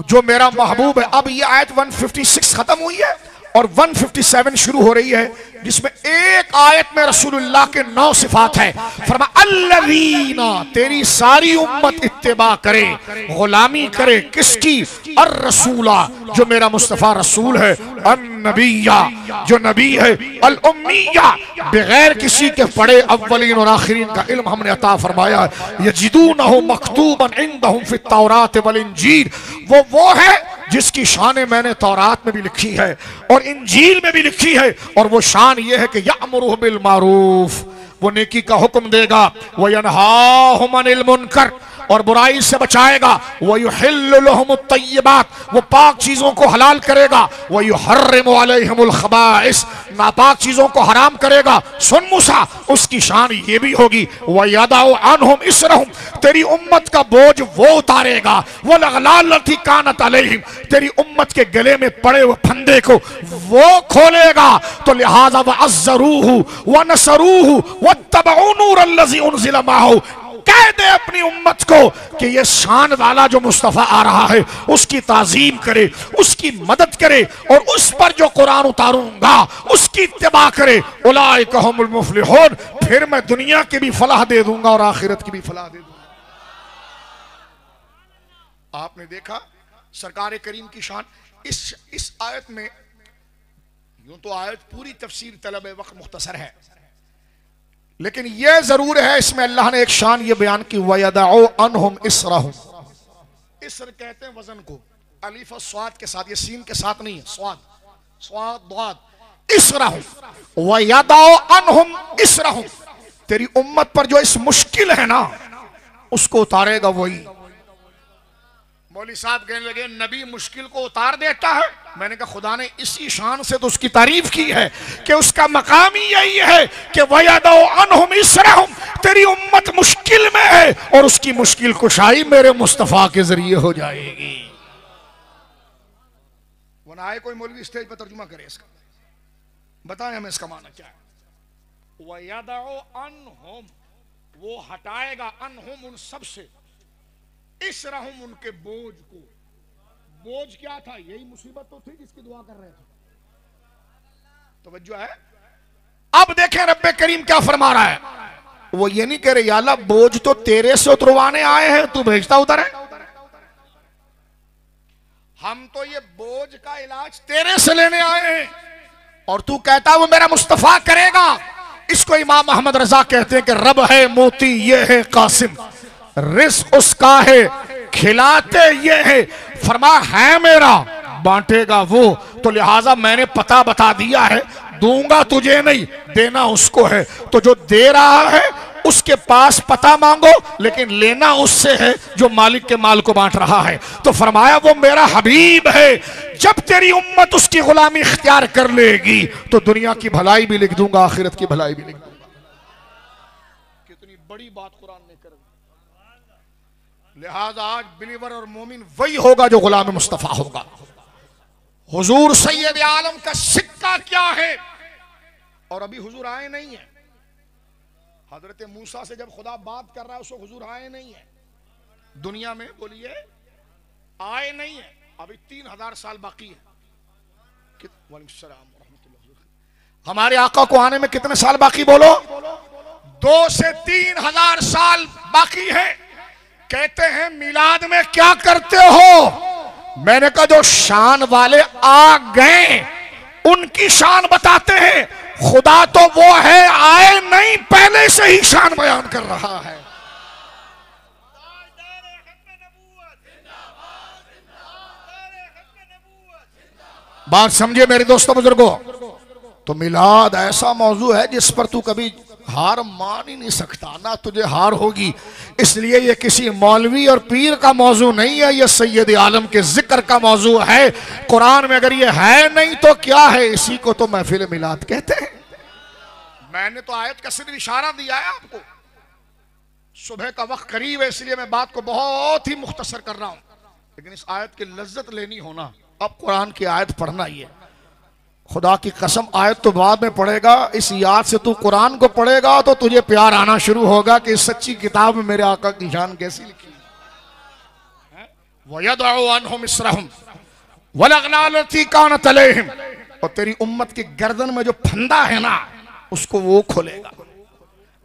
जो मेरा महबूब है। अब ये आयत 156 खत्म हुई है और 157 शुरू हो रही है, जिसमें एक आयत में रसूलुल्लाह के 9 सिफात है। फरमा अल्लज़ीना, तेरी सारी उम्मत इत्तिबा करे, गुलामी करे, किसकी? अर रसूला, जो मेरा मुस्तफा रसूल है, अन नबिया, जो नबी है, अल उम्मिया, बगैर किसी के पढ़े अव्वलीन और आखिरीन का इल्म हमने अता फरमाया। यजिदूनहु मक्तूबन इंदहुम फित तौरात वल इंजील, वो है जिसकी शान मैंने तौरात में भी लिखी है और इंजील में भी लिखी है, और वो शान ये है कि यअमुरुहु बिल मारूफ, वो नेकी का हुक्म देगा, व यनहाहुम अनिल मुनकर, और बुराई से बचाएगा, व युहिल्लु लहुमुत तय्यिबात, वो पाक चीजों को हलाल करेगा, व युहर्रिमु अलैहिमुल खबाइस, नापाक चीजों को हराम करेगा। सुन मूसा, उसकी शान ये भी होगी, व यदउ अन्हुम इसरहुम, तेरी उम्मत का बोझ वो उतारेगा, वो लगलाल लती कानत अलैहिम, तेरी उम्मत के गले में पड़े हुए फंदे को वो खोलेगा। तो लिहाजा व अज़्ज़रूहु व नसरूहु वत्तबउ नूरल्लज़ी उनज़िला माहु, कह दे अपनी उम्मत को कि ये शान वाला जो मुस्तफा आ रहा है उसकी ताजीम करे, उसकी मदद करे, और उस पर जो कुरान उतारूंगा उसकी इत्तिबा करे। उलाइका हुमुल मुफ्लिहून, फिर मैं दुनिया की भी फलाह दे दूंगा और आखिरत की भी फलाह दे दूंगा। आपने देखा सरकार करीम की शान इस आयत में। यूं तो आयत पूरी तफसीर तलब वक्त मुख्तसर है, लेकिन यह जरूर है इसमें अल्लाह ने एक शान ये बयान की, वयदउ अन्हुम इसरहुम। इसर कहते हैं वजन को, अलीफ और स्वाद के साथ, ये सीन के साथ नहीं है, स्वाद स्वाद द्वाद, इसरहुम वयदउ अन्हुम इसरहुम, तेरी उम्मत पर जो इस मुश्किल है ना उसको उतारेगा वही। मौली साहब कहने लगे नबी मुश्किल को उतार देता है। मैंने कहा खुदा ने इसी शान से तो उसकी तारीफ की है कि उसका मकाम ही यही है कि वयदउ अन्हुम इसरहुम, तेरी उम्मत मुश्किल में है और उसकी मुश्किल कुशाई मेरे मुस्तफा के जरिए हो जाएगी। वो ना आए कोई मौलवी स्टेज पर तर्जुमा करे इसका, बताएं हमें इसका माना क्या है। वयदउ अनहुम, वो हटाएगा अनहुम उन सब से, इसरहुम उनके बोझ को। बोझ क्या था? यही मुसीबत तो थी जिसकी दुआ कर रहे थे। तवज्जो है। अब देखें रब्बे करीम क्या फरमा रहा है। वो ये नहीं कह रहे या अल्लाह बोझ तो तेरे से उतरवाने आए हैं, तू भेजता उतर है। हम तो ये बोझ का इलाज तेरे से लेने आए हैं और तू कहता वो मेरा मुस्तफा करेगा। इसको इमाम मोहम्मद रजा कहते हैं कि रब है मोती ये है कासिम, रिस्क उसका है खिलाते ये है। फरमा है मेरा बांटेगा वो, तो लिहाजा मैंने पता बता दिया है, दूंगा तुझे नहीं देना उसको है। तो जो दे रहा है उसके पास पता मांगो, लेकिन लेना उससे है जो मालिक के माल को बांट रहा है। तो फरमाया वो मेरा हबीब है, जब तेरी उम्मत उसकी गुलामी इख्तियार कर लेगी तो दुनिया की भलाई भी लिख दूंगा, आखिरत की भलाई भी लिख दूंगा। कितनी बड़ी बात कुरान ने कर दी। लिहाजा आज बिलीवर और मोमिन वही होगा जो गुलाम मुस्तफा होगा। हुजूर सैयद आलम का सिक्का क्या है? और अभी हुजूर आए नहीं है। हजरत मूसा से जब खुदा बात कर रहा है उसको हुजूर आए नहीं है दुनिया में, बोलिए आए नहीं है। अभी 3000 साल बाकी है। हमारे आका को आने में कितने साल बाकी? बोलो 2 से 3000 साल बाकी है। कहते हैं मिलाद में क्या करते हो? मैंने कहा जो शान वाले आ गए उनकी शान बताते हैं। खुदा तो वो है आए नहीं, पहले से ही शान बयान कर रहा है। बात समझे मेरे दोस्तों बुजुर्गों। तो मिलाद ऐसा मौजू है जिस पर तू कभी हार मान ही नहीं सकता, ना तुझे हार होगी। इसलिए ये किसी मौलवी और पीर का मौजू नहीं है, ये सैयद आलम के जिक्र का मौजू है। कुरान में अगर ये है नहीं तो क्या है? इसी को तो महफिल मिलाद कहते हैं। मैंने तो आयत का सिर्फ इशारा दिया है आपको। सुबह का वक्त करीब है इसलिए मैं बात को बहुत ही मुख्तसर कर रहा हूं, लेकिन इस आयत की लज्जत लेनी होना, अब कुरान की आयत पढ़ना ही है। खुदा की कसम आयत तो बाद में पढ़ेगा, इस याद से तू कुरान को पढ़ेगा तो तुझे प्यार आना शुरू होगा कि इस सच्ची किताब में मेरे आका की शान कैसी लिखी है। वयदउ अनहुम इसरहुम वलगलाल लती कानत अलैहिम, और तेरी उम्मत की गर्दन में जो फंदा है ना उसको वो खोलेगा।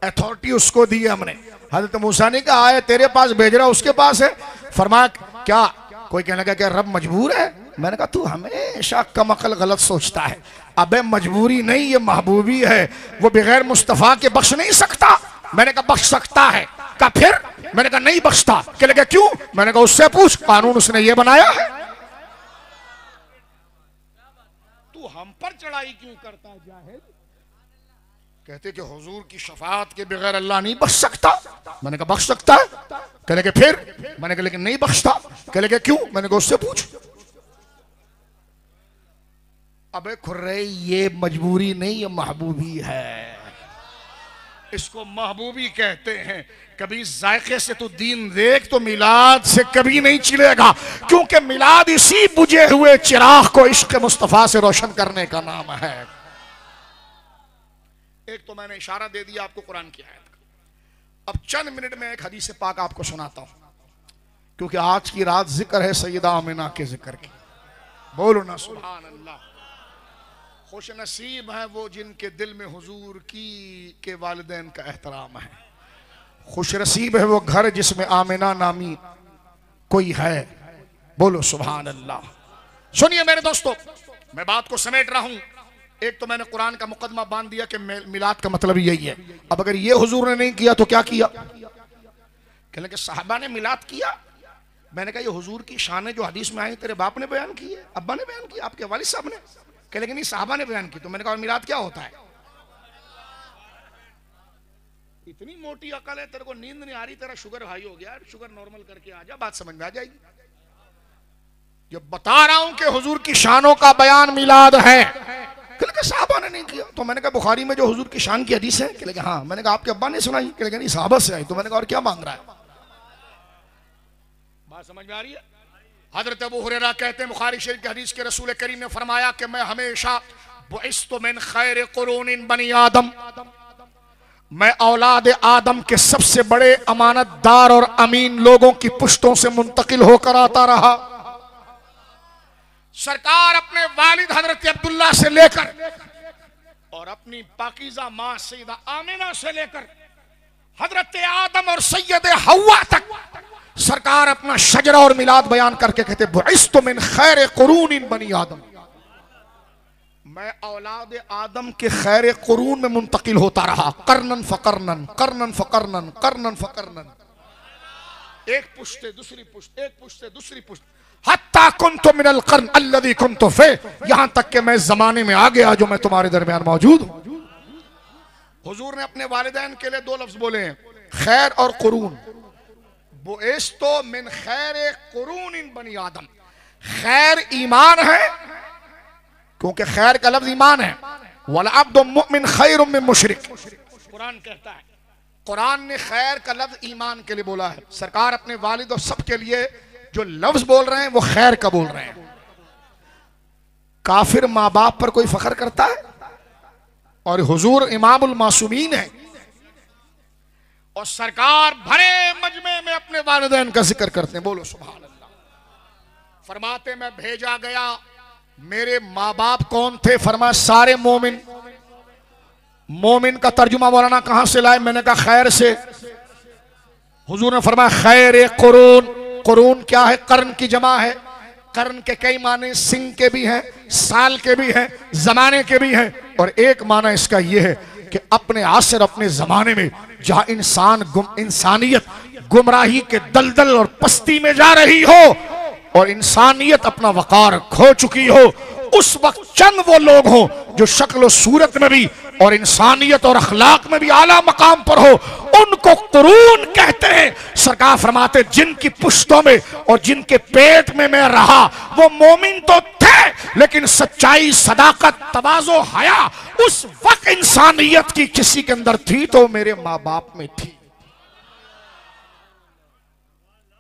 अथॉरिटी उसको दी है हमने। हजरत मूसा ने कहा आए तेरे पास भेज रहा, उसके पास है। फरमाया क्या? कोई कहने लगा क्या रब मजबूर है? मैंने कहा तू हमेशा कम अकल गलत सोचता है। अबे मजबूरी नहीं, ये महबूबी है। वो बगैर मुस्तफा के बख्श नहीं सकता। मैंने कहा बख्श सकता है। कहा फिर? मैंने कहा नहीं बख्शता। कहने लगा क्यों? मैंने कहा उससे पूछ, कानून उसने ये बनाया है। तू हम पर चढ़ाई क्यों करता है जाहिल? कहते कि हुजूर की शफाअत के बगैर अल्लाह नहीं बख्श सकता। मैंने कहा बख्श सकता है। कहने के फिर? मैंने कहा लेकिन नहीं बख्शता। कहने के क्यों? मैंने कहा उससे पूछ। अबे खुर्रे ये मजबूरी नहीं, ये महबूबी है। इसको महबूबी कहते हैं। कभी जायके से तू दीन देख तो मिलाद से कभी नहीं चिढ़ेगा, क्योंकि मिलाद इसी बुझे हुए चिराग को इश्क मुस्तफा से रोशन करने का नाम है। एक तो मैंने इशारा दे दिया आपको कुरान की आयत का। अब चंद मिनट में एक हदीस पाक आपको सुनाता हूं, क्योंकि आज की रात जिक्र है सैयदा आमिना के जिक्र की। बोलो ना सुभान अल्लाह। खुश नसीब है वो जिनके दिल में हुजूर की के वालिदैन का एहतराम है। खुश नसीब है वो घर जिसमें आमिना नामी कोई है। बोलो सुभान अल्लाह। सुनिए मेरे दोस्तों, मैं बात को समेट रहा हूं। एक तो मैंने कुरान का मुकदमा बांध दिया कि मिलाद का मतलब यही है। अब अगर ये हुजूर ने नहीं किया तो क्या किया? कहने के साहबा ने मिलाद किया। मैंने कहा ये हुजूर की शान जो हदीस में आई तेरे बाप ने बयान की है, अब्बा ने बयान की, आपके वालिद साहब ने? कहने के नहीं साहबा ने बयान की। तो मैंने कहा मिलाद क्या होता है? इतनी मोटी अकल है तेरे को नींद नहीं आ रही, तेरा शुगर हाई हो गया, शुगर नॉर्मल करके आ जा, बात समझ में आ जाएगी। जब बता रहा हूं कि हुजूर की शानों का बयान मिलाद है। कहले साहबा ने नहीं किया। तो मैंने कहा बुखारी में जो हुजूर की शान की हदीस है? कहले हाँ। मैंने कहा आपके अब्बा ने सुनाई? कहले नहीं साहबा से आई। तो मैंने कहा और क्या मांग रहा है? बात समझ में आ रही है? हजरत अबू हुरैरा कहते हैं बुखारी शरीफ की हदीस के रसूल करीम ने फरमाया कि मैं हमेशा बुइस्तु मिन खैर कुरून बनी आदम, मैं औलाद आदम के सबसे बड़े अमानतदार और अमीन लोगों की पुश्तों से मुंतकिल होकर आता रहा। सरकार अपने वालिद हजरत अब्दुल्ला से लेकर और अपनी पाकीज़ा मां सैयदा आमिना से लेकर हजरत आदम और सैयद हव्वा तक सरकार अपना शजरा और मिलाद बयान करके कहते बुइस्तु मिन खैर कुरून बनी आदम, मैं औलाद आदम के खैर कुरून में मुंतकिल होता रहा। करनन फकरनन, करनन फकरनन, करनन फकरनन, एक पुश्त से दूसरी पुश्त, एक पुश्त से दूसरी पुश्त, हत्ता कुन्तु मिनल कर्न अल्लज़ी कुन्तु फी, यहां तक कि मैं जमाने में आ गया जो मैं तुम्हारे दरमियान मौजूद हूं। हुजूर ने अपने वालिदैन के लिए दो लफ्ज बोले हैं, खैर और कुरून। बुइस्तु मिन खैर कुरून बनी आदम, खैर ईमान है क्योंकि खैर का लफ्ज ईमान है। वल अब्दु मुमिन खैरुम मिन मुशरिक, कुरान कहता है। कुरान ने खैर का लफ्ज ईमान के लिए बोला है। सरकार अपने वालिद और सबके लिए जो लफ्ज बोल रहे हैं वो खैर का बोल रहे हैं। काफिर माँ बाप पर कोई फख्र करता है? और हुजूर इमामुल मासूमीन है और सरकार भरे मजमे में अपने वालिदैन का जिक्र करते हैं। बोलो सुभान अल्लाह। फरमाते मैं भेजा गया, मेरे माँ बाप कौन थे? फरमा सारे मोमिन। मोमिन का तर्जुमा मौलाना कहां से लाए? मैंने कहा खैर से। हुजूर ने फरमाया खैर कुरून। कुरून क्या है? कर्न की जमा है। कर्न के कई माने सिंह के भी हैं, साल के भी हैं, जमाने के भी हैं, और एक माना इसका यह है कि अपने आसर अपने जमाने में जहां इंसानियत गुमराही के दलदल और पस्ती में जा रही हो और इंसानियत अपना वकार खो चुकी हो, उस वक्त चंद वो लोग हो जो शक्ल और सूरत में भी और इंसानियत और अखलाक में भी आला मकाम पर हो, उनको कुरून कहते हैं। सरकार फरमाते जिनकी पुश्तों में और जिनके पेट में मैं रहा वो मोमिन तो थे, लेकिन सच्चाई, सदाकत, तवाज़ो, हया उस वक्त इंसानियत की किसी के अंदर थी तो मेरे माँ बाप में थी।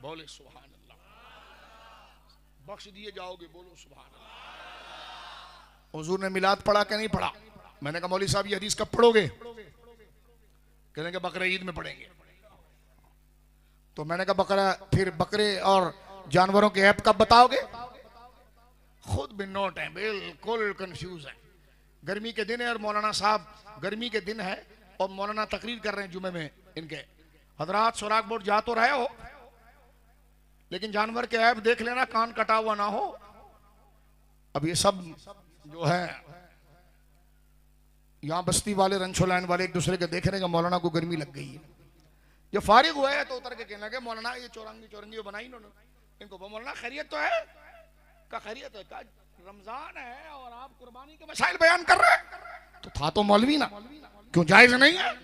बोले सुभान अल्लाह। बख्श दिए जाओगे, बोलो सुभान अल्लाह। हुजूर ने मिलाद पढ़ा कि नहीं पढ़ा? मैंने कहा मौलवी साहब ये हदीस कब पढ़ोगे? कहेंगे बकरे ईद में पढ़ेंगे। तो मैंने कहा बकरा, फिर बकरे और जानवरों के ऐप कब बताओगे? खुद भी नोट है, बिल्कुल कंफ्यूज है। गर्मी के दिन है और मौलाना साहब गर्मी के दिन है और मौलाना तकरीर कर रहे हैं जुमे में। इनके हजरात सुराग बोर्ड जा तो रहे हो, लेकिन जानवर के ऐप देख लेना, कान कटा हुआ ना हो। अब ये सब जो है यहाँ बस्ती वाले, रंछो लाइन वाले एक दूसरे के देख रहे हैं कि मौलाना को गर्मी लग गई है। जो फारिग हुआ है तो उतर के कहने लगे मौलाना ये चौरंगी बनाई इन्होंने, इनको मौलाना खैरियत तो है? का खैरियत है? का रमजान है और आप कुर्बानी के मसाइल बयान कर रहे हैं? तो था तो मौलवी ना, क्यों जायज नहीं है?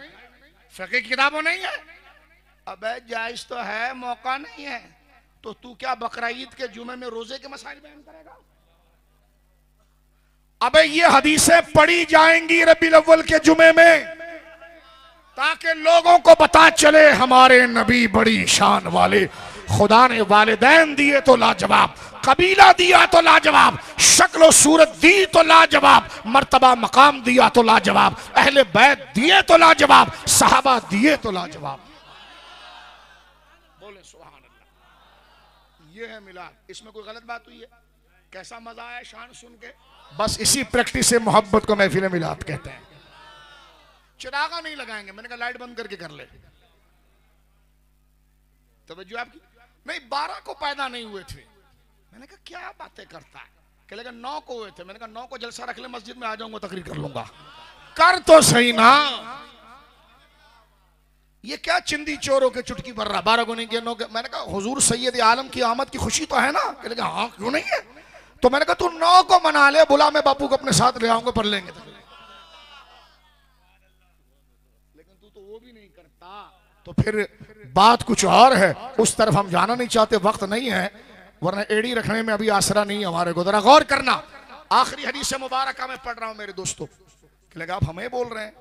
फिक़ह की किताबों नहीं है? अबे जायज तो है, मौका नहीं है। तो तू क्या बकरा ईद के जुमे में रोजे के मसाइल बयान करेगा? अबे ये हदीसें पढ़ी जाएंगी रबीउल अव्वल के जुमे में ताकि लोगों को पता चले हमारे नबी बड़ी शान वाले। खुदा ने वालिदैन दिए तो लाजवाब, कबीला दिया तो लाजवाब, शक्ल सूरत दी तो लाजवाब, मर्तबा मकाम दिया तो लाजवाब, अहले बैत दिए तो लाजवाब, सहाबा दिए तो लाजवाब। बोले सुभान अल्लाह। ये है मिलाद। इसमें कोई गलत बात हुई है? कैसा मजा आया शान सुन के? बस इसी प्रैक्टिस से मोहब्बत को महफिल मिलाद कहते हैं। चिरागा नहीं लगाएंगे। मैंने कहा लाइट बंद करके कर ले। तवज्जो आपकी नहीं। 12 को पैदा नहीं हुए थे। मैंने कहा क्या बातें करता है? कहेगा 9 को हुए थे। मैंने कहा 9 को जलसा रख ले, मस्जिद में आ जाऊंगा, तकरीर कर लूंगा। कर तो सही ना। ये क्या चिंदी चोरों के चुटकी भर रहा? 12 को नहीं किया, 9 के। मैंने कहा हुजूर सैयद आलम की आमद की खुशी तो है ना? कहेगा हाँ, क्यों नहीं है? तो मैंने कहा तू 9 को मना ले, बुला, मैं बापू को अपने साथ ले आऊंगा, पढ़ लेंगे। लेकिन तू तो वो भी नहीं करता, तो फिर बात कुछ और है। उस तरफ हम जाना नहीं चाहते, वक्त नहीं है, वरना एड़ी रखने में अभी आसरा नहीं हमारे को। जरा गौर करना। आखिरी हदीस मुबारक मैं पढ़ रहा हूं मेरे दोस्तों। लगा आप हमें बोल रहे हैं?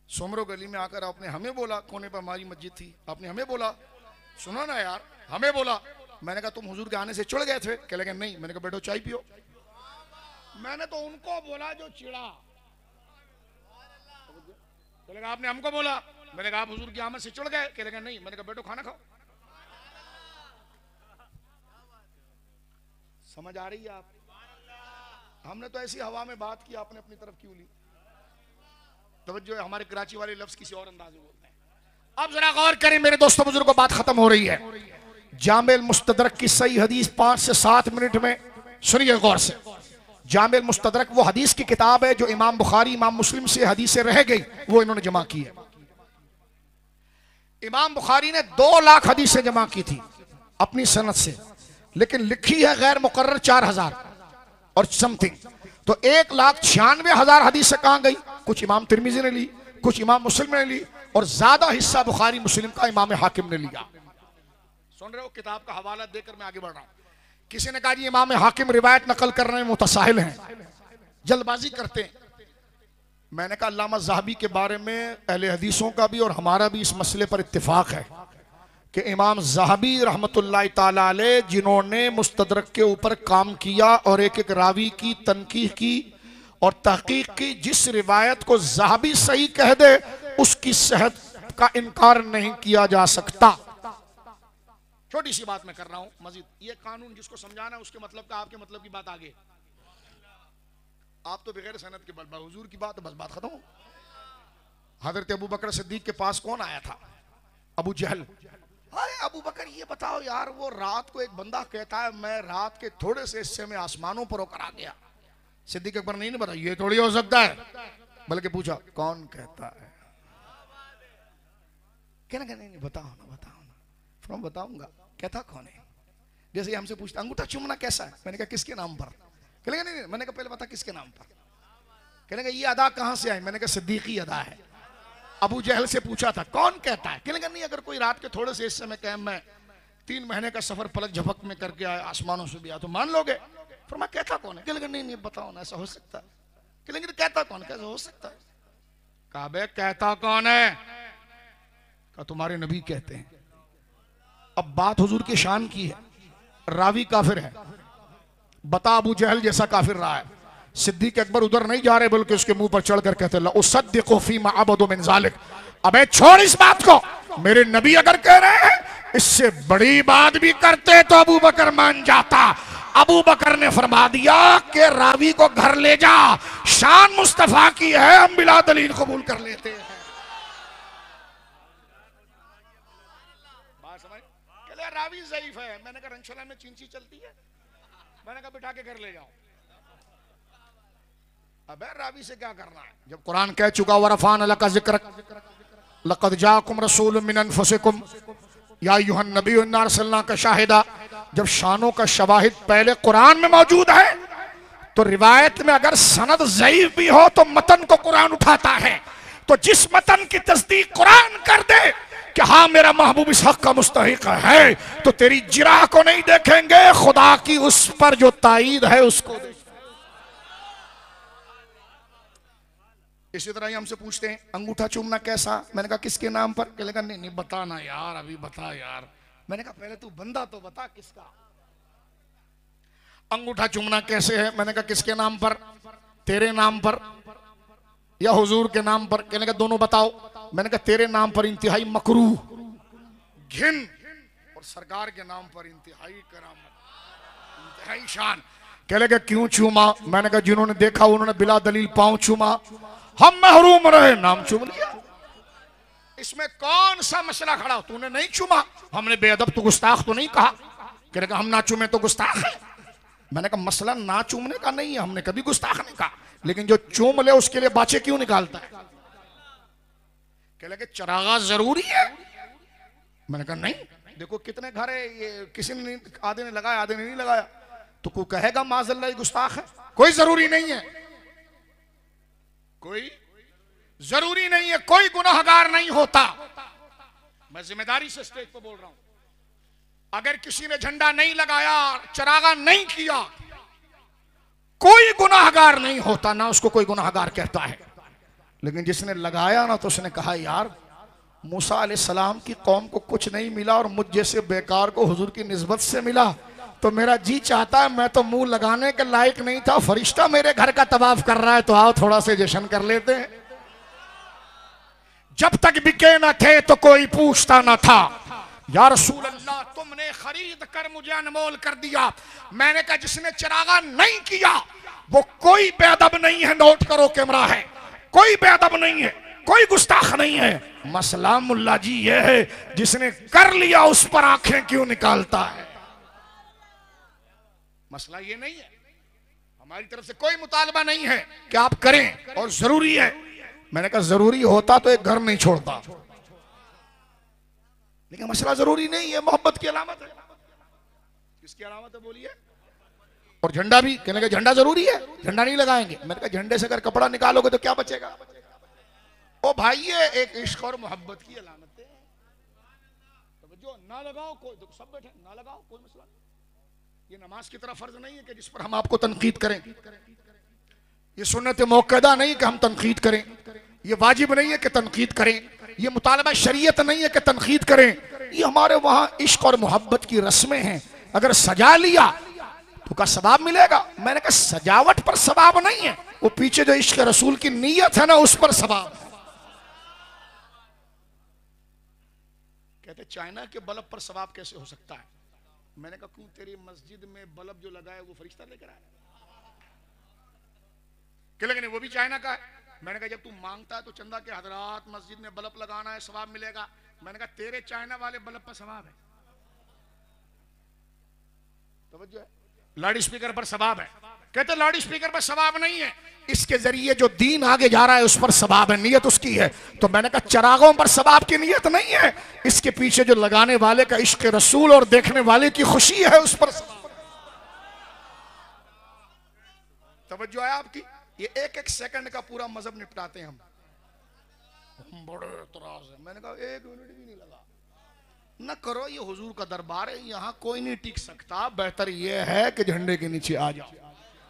सोमरो गली में आकर आपने हमें बोला, कोने पर हमारी मस्जिद थी, आपने हमें बोला, सुनो ना यार, हमें बोला। मैंने कहा तुम हुजूर के आने से चिढ़ गए थे? कह लगे नहीं। मैंने कहा बैठो चाय पियो। मैंने तो उनको बोला जो चिढ़ा। बोलेगा आपने हमको बोला। मैंने कहा आप हुजूर की आमद से चढ़ गए। कहेगा नहीं। मैंने कहा बेटो खाना खाओ। समझ आ रही है आप? हमने तो ऐसी हवा में बात की, आपने अपनी तरफ क्यों ली? तवज्जो है, हमारे कराची वाले लफ्ज किसी और अंदाज में बोलते हैं। अब जरा गौर करें मेरे दोस्तों बुजुर्गों, बात खत्म हो रही है। जामिल मुस्तदरक की सही हदीस 5 से 7 मिनट में सुनिए गौर से। जामिल मुस्तदरक वो हदीस की किताब है जो इमाम बुखारी इमाम मुस्लिम से हदीसें रह गई, वो इन्होंने जमा की है। इमाम बुखारी ने 2 लाख हदीसें जमा की थी अपनी सनद से, लेकिन लिखी है गैर मुकर्रर 4000 और समथिंग। तो 1,96,000 हदीसें कहां गई? कुछ इमाम तिरमिजी ने ली, कुछ इमाम मुस्लिम ने ली, और ज्यादा हिस्सा बुखारी मुस्लिम का इमाम हाकिम ने लिया। सुन रहे हो? किताब का हवाला देकर मैं आगे बढ़ रहा हूं। किसी ने कहा जी इमाम हाकिम रिवायत नकल करने में मुतसाहिल हैं, जल्दबाजी करते हैं। मैंने कहा अल्लामा ज़हाबी के बारे में अहले हदीसों का भी और हमारा भी इस मसले पर इत्तिफाक है कि इमाम ज़हाबी रहमतुल्लाह ताला अलैह जिन्होंने मुस्तदरक के ऊपर काम किया और एक एक रावी की तनकीह की और तहकीक की, जिस रिवायत को ज़हाबी सही कह दे उसकी सेहत का इनकार नहीं किया जा सकता। छोटी सी बात मैं कर रहा हूं मजीद, ये कानून जिसको समझाना है उसके मतलब का आपके मतलब की बात आगे। आप तो बगैर सनद के बल हुजूर की बात, बस बात खत्म हो। हजरत अबू बकर सिद्दीक के पास कौन आया था? अबू जहल। अरे अबू बकर ये बताओ यार, वो रात को एक बंदा कहता है मैं रात के थोड़े से हिस्से में आसमानों पर होकर आ गया। सिद्दीक अकबर नहीं बता, ये थोड़ी हो सकता है, बल्कि पूछा कौन कहता है? कहना नहीं बताओ ना, बताओ ना। फिर बताऊंगा कहता कौन है। जैसे हमसे पूछता अंगूठा चूमना कैसा है, मैंने कहा किसके नाम पर? कहलेगा नहीं, मैंने कहा पहले बता किसके नाम पर। कहलेगा ये अदा कहां से आई? मैंने कहा सिद्दीकी अदा है। अबू जहल से पूछा था कौन कहता है? कहलेगा नहीं, अगर कोई रात के थोड़े से हिस्से में कहे मैं 3 महीने का सफर पलक झपक में करके आया, आसमानों से भी आया, तो मान लोगे? फिर मैं कहता कौन है? कहलेगा नहीं बताओ ना, ऐसा हो सकता है? कहलेंगे कहता कौन? कैसे हो सकता है? कहा बे कहता कौन है? कहा तुम्हारे नबी कहते हैं। अब बात हुजूर की शान की है, रावी काफिर है, बता अबू जहल जैसा काफिर रहा है। सिद्दीक अकबर उधर नहीं जा रहे बल्कि उसके मुंह पर चढ़कर कहते ला उसद्दिक़ु फ़ीमा अबदु मिन ज़ालिक। अबे छोड़ इस बात को, मेरे नबी अगर कह रहे हैं इससे बड़ी बात भी करते तो अबू बकर मान जाता। अबू बकर ने फरमा दिया कि रावी को घर ले जा, शान मुस्तफा की है, हम बिला दलील कबूल कर लेते हैं। बात समझ? कहले रावी ज़ईफ है। मैंने कहा रंगशाला में चिंची चलती है, मैंने कहा बिठा के घर ले जाओ। अबे रावी से क्या करना है? जब कुरान कह चुका वरफान लका ज़िक्रक लक़द जाकुम रसूलुम मिन अनफुसिकुम या अय्युहन नबी इन्ना अरसलनाका शाहिदा, जब शानों का शवाहिद पहले कुरान में मौजूद है तो रिवायत में अगर सनद ज़ईफ भी हो तो मतन को कुरान उठाता है। तो जिस मतन की तस्दीक कुरान कर दे कि हाँ मेरा महबूब इस हक का मुस्तहिक है, तो तेरी जिराह को नहीं देखेंगे, खुदा की उस पर जो ताईद है उसको देखेंगे। इसी तरह ही हमसे पूछते हैं अंगूठा चूमना कैसा? मैंने कहा किसके नाम पर? कहलेगा नहीं बताना यार, अभी बता यार। मैंने कहा पहले तू बंदा तो बता किसका। अंगूठा चूमना कैसे है? मैंने कहा किसके नाम पर? तेरे नाम पर या हुजूर के नाम पर? कहने का दोनों बताओ। मैंने कहा तेरे नाम पर इंतहाई मकरूह घिन और सरकार के नाम पर इंतहाई करामत, इंतहाई शान। कहलेगा क्यों चूमा? मैंने कहा जिन्होंने देखा उन्होंने बिला दलील पांव चूमा, हम महरूम रहे, नाम चूम लिया। इसमें कौन सा मसला खड़ा? तूने नहीं चूमा, हमने बेअदब तो गुस्ताख तो नहीं कहा। कहलेगा हम ना चूमे तो गुस्ताख है। मैंने कहा मसला ना चूमने का नहीं है, हमने कभी गुस्ताख नहीं कहा, लेकिन जो चूम ले उसके लिए बाचे क्यों निकालता है? कहलेगा चरागा जरूरी है। मैंने कहा नहीं, देखो कितने घर है, ये किसी ने आधे ने लगाया आधे ने नहीं लगाया, तो कोई कहेगा माज़अल्लाह गुस्ताख है? कोई जरूरी नहीं है, कोई जरूरी नहीं है, कोई गुनाहगार नहीं होता। मैं जिम्मेदारी से स्टेज पर बोल रहा हूं, अगर किसी ने झंडा नहीं लगाया, चरागा नहीं किया, कोई गुनाहगार नहीं होता, ना उसको कोई गुनाहगार कहता है। लेकिन जिसने लगाया ना, तो उसने कहा यार मूसा अलैहिस्सलाम की कौम को कुछ नहीं मिला और मुझ जैसे बेकार को हुजूर की निस्बत से मिला, तो मेरा जी चाहता है, मैं तो मुंह लगाने के लायक नहीं था, फरिश्ता मेरे घर का तवाफ कर रहा है, तो आओ थोड़ा से जश्न कर लेते हैं। जब तक बिके न थे तो कोई पूछता न था। या रसूल अल्लाह, तुमने खरीद कर मुझे अनमोल कर दिया। मैंने कहा जिसने चरागा नहीं किया वो कोई बेअदब नहीं है। नोट करो, कैमरा है, कोई बेअदब नहीं है, कोई गुस्ताख नहीं है। मसला मुल्ला जी ये है, जिसने कर लिया उस पर आंखें क्यों निकालता है? मसला ये नहीं है, हमारी तरफ से कोई मुतालबा नहीं है कि आप करें और जरूरी है। मैंने कहा जरूरी होता तो एक घर नहीं छोड़ता, लेकिन मसला जरूरी नहीं है, मोहब्बत की अलामत है। किसकी अलामत है बोलिए? और झंडा भी, कहने का झंडा जरूरी है, झंडा नहीं लगाएंगे। मैंने कहा झंडे से अगर कपड़ा निकालोगे तो क्या बचेगा? ओ भाई, ये एक इश्क और मोहब्बत की अलामत है। तो जो ना लगाओ, कोई सब बैठे ना लगाओ, कोई मसला नहीं। ये नमाज की तरह फर्ज नहीं है कि जिस पर हम आपको तनकीद करें। ये सुन्नत मौक़दा नहीं कि हम तनकीद करें। ये वाजिब नहीं है कि तनकीद करें। ये मुतालबा शरीयत नहीं है कि तनकीद करें। ये हमारे वहां इश्क और मोहब्बत की रस्में हैं। अगर सजा लिया तो का सवाब मिलेगा। मैंने कहा सजावट पर सवाब नहीं है, वो पीछे जो इश्क रसूल की नीयत है ना, उस पर सवाब। कहते चाइना के बल्ब पर सवाब कैसे हो सकता है? मैंने कहा क्यों, तेरी मस्जिद में बल्ब जो लगा है वो फरिश्ता लेकर आया? क्या लगे वो भी चाइना का है? मैंने कहा जब तू मांगता है तो चंदा के हजरात मस्जिद में बल्ब लगाना है, सवाब मिलेगा। मैंने कहा तेरे चाइना वाले बल्ब पर सवाब है। तवज्जो है, लाउड स्पीकर पर सवाब है। कहते लाउड स्पीकर पर सवाब नहीं है, इसके जरिए जो दीन आगे जा रहा है उस पर सवाब है, नियत उसकी है। तो मैंने कहा चरागों पर सवाब की नियत नहीं है, इसके पीछे जो लगाने वाले का इश्क रसूल और देखने वाले की खुशी है उस पर सवाब। तवज्जो है आपकी? ये एक एक सेकंड का पूरा मजहब निपटाते हैं हम बड़े एतराज है। मैंने कहा एक मिनट भी नहीं लगा, न करो, ये हुजूर का दरबार है, यहाँ कोई नहीं टिक सकता। बेहतर ये है कि झंडे के नीचे आ जाओ।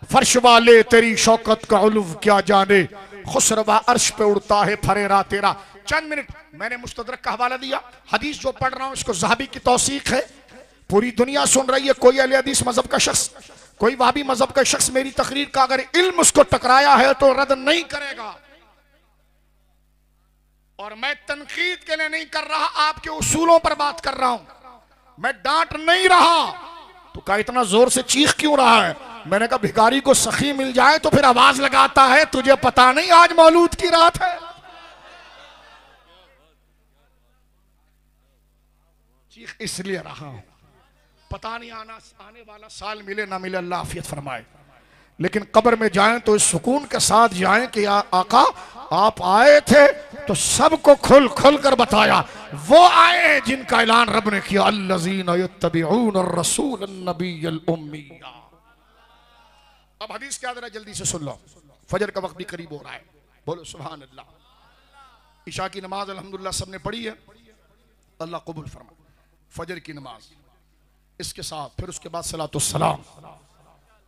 फर्श वाले तेरी शौकत का उलूफ क्या जाने, खुसरवा अर्श पे उड़ता है फरेरा तेरा। चंद मिनट मैंने मुस्तदरक का हवाला दिया, हदीस जो पढ़ रहा हूं इसको ज़हाबी की तौसीक है, पूरी दुनिया सुन रही है। कोई अहले हदीस मजहब का शख्स, कोई वहाबी मजहब का शख्स मेरी तकरीर का अगर इल्म उसको टकराया है तो रद्द नहीं करेगा। और मैं तनकीद के लिए नहीं कर रहा, आपके उसूलों पर बात कर रहा हूं। मैं डांट नहीं रहा तो क्या इतना जोर से चीख क्यों रहा है? मैंने कहा भिखारी को सखी मिल जाए तो फिर आवाज लगाता है, तुझे पता नहीं आज मौलूद की रात है। चीख इसलिए रहा हूं, पता नहीं आने वाला साल मिले ना मिले, अल्लाह आफियत फरमाए। लेकिन कब्र में जाएं तो इस सुकून के साथ जाएं कि आका आप आए थे तो सबको खुल खुल कर बताया। वो आए हैं जिनका ऐलान रब ने किया, अल्लज़ीना यत्तबिऊन अर्रसूल अन्नबिय्यल उम्मिया। अब हदीस क्या जरा जल्दी से सुन लो, फजर का वक्त भी करीब हो रहा है। बोलो सुभान अल्लाह। इशा की नमाज अल्हम्दुलिल्लाह सबने पढ़ी है, अल्लाह कबूल फरमाए। फजर की नमाज, इसके साथ फिर उसके बाद सलातुस्सलाम,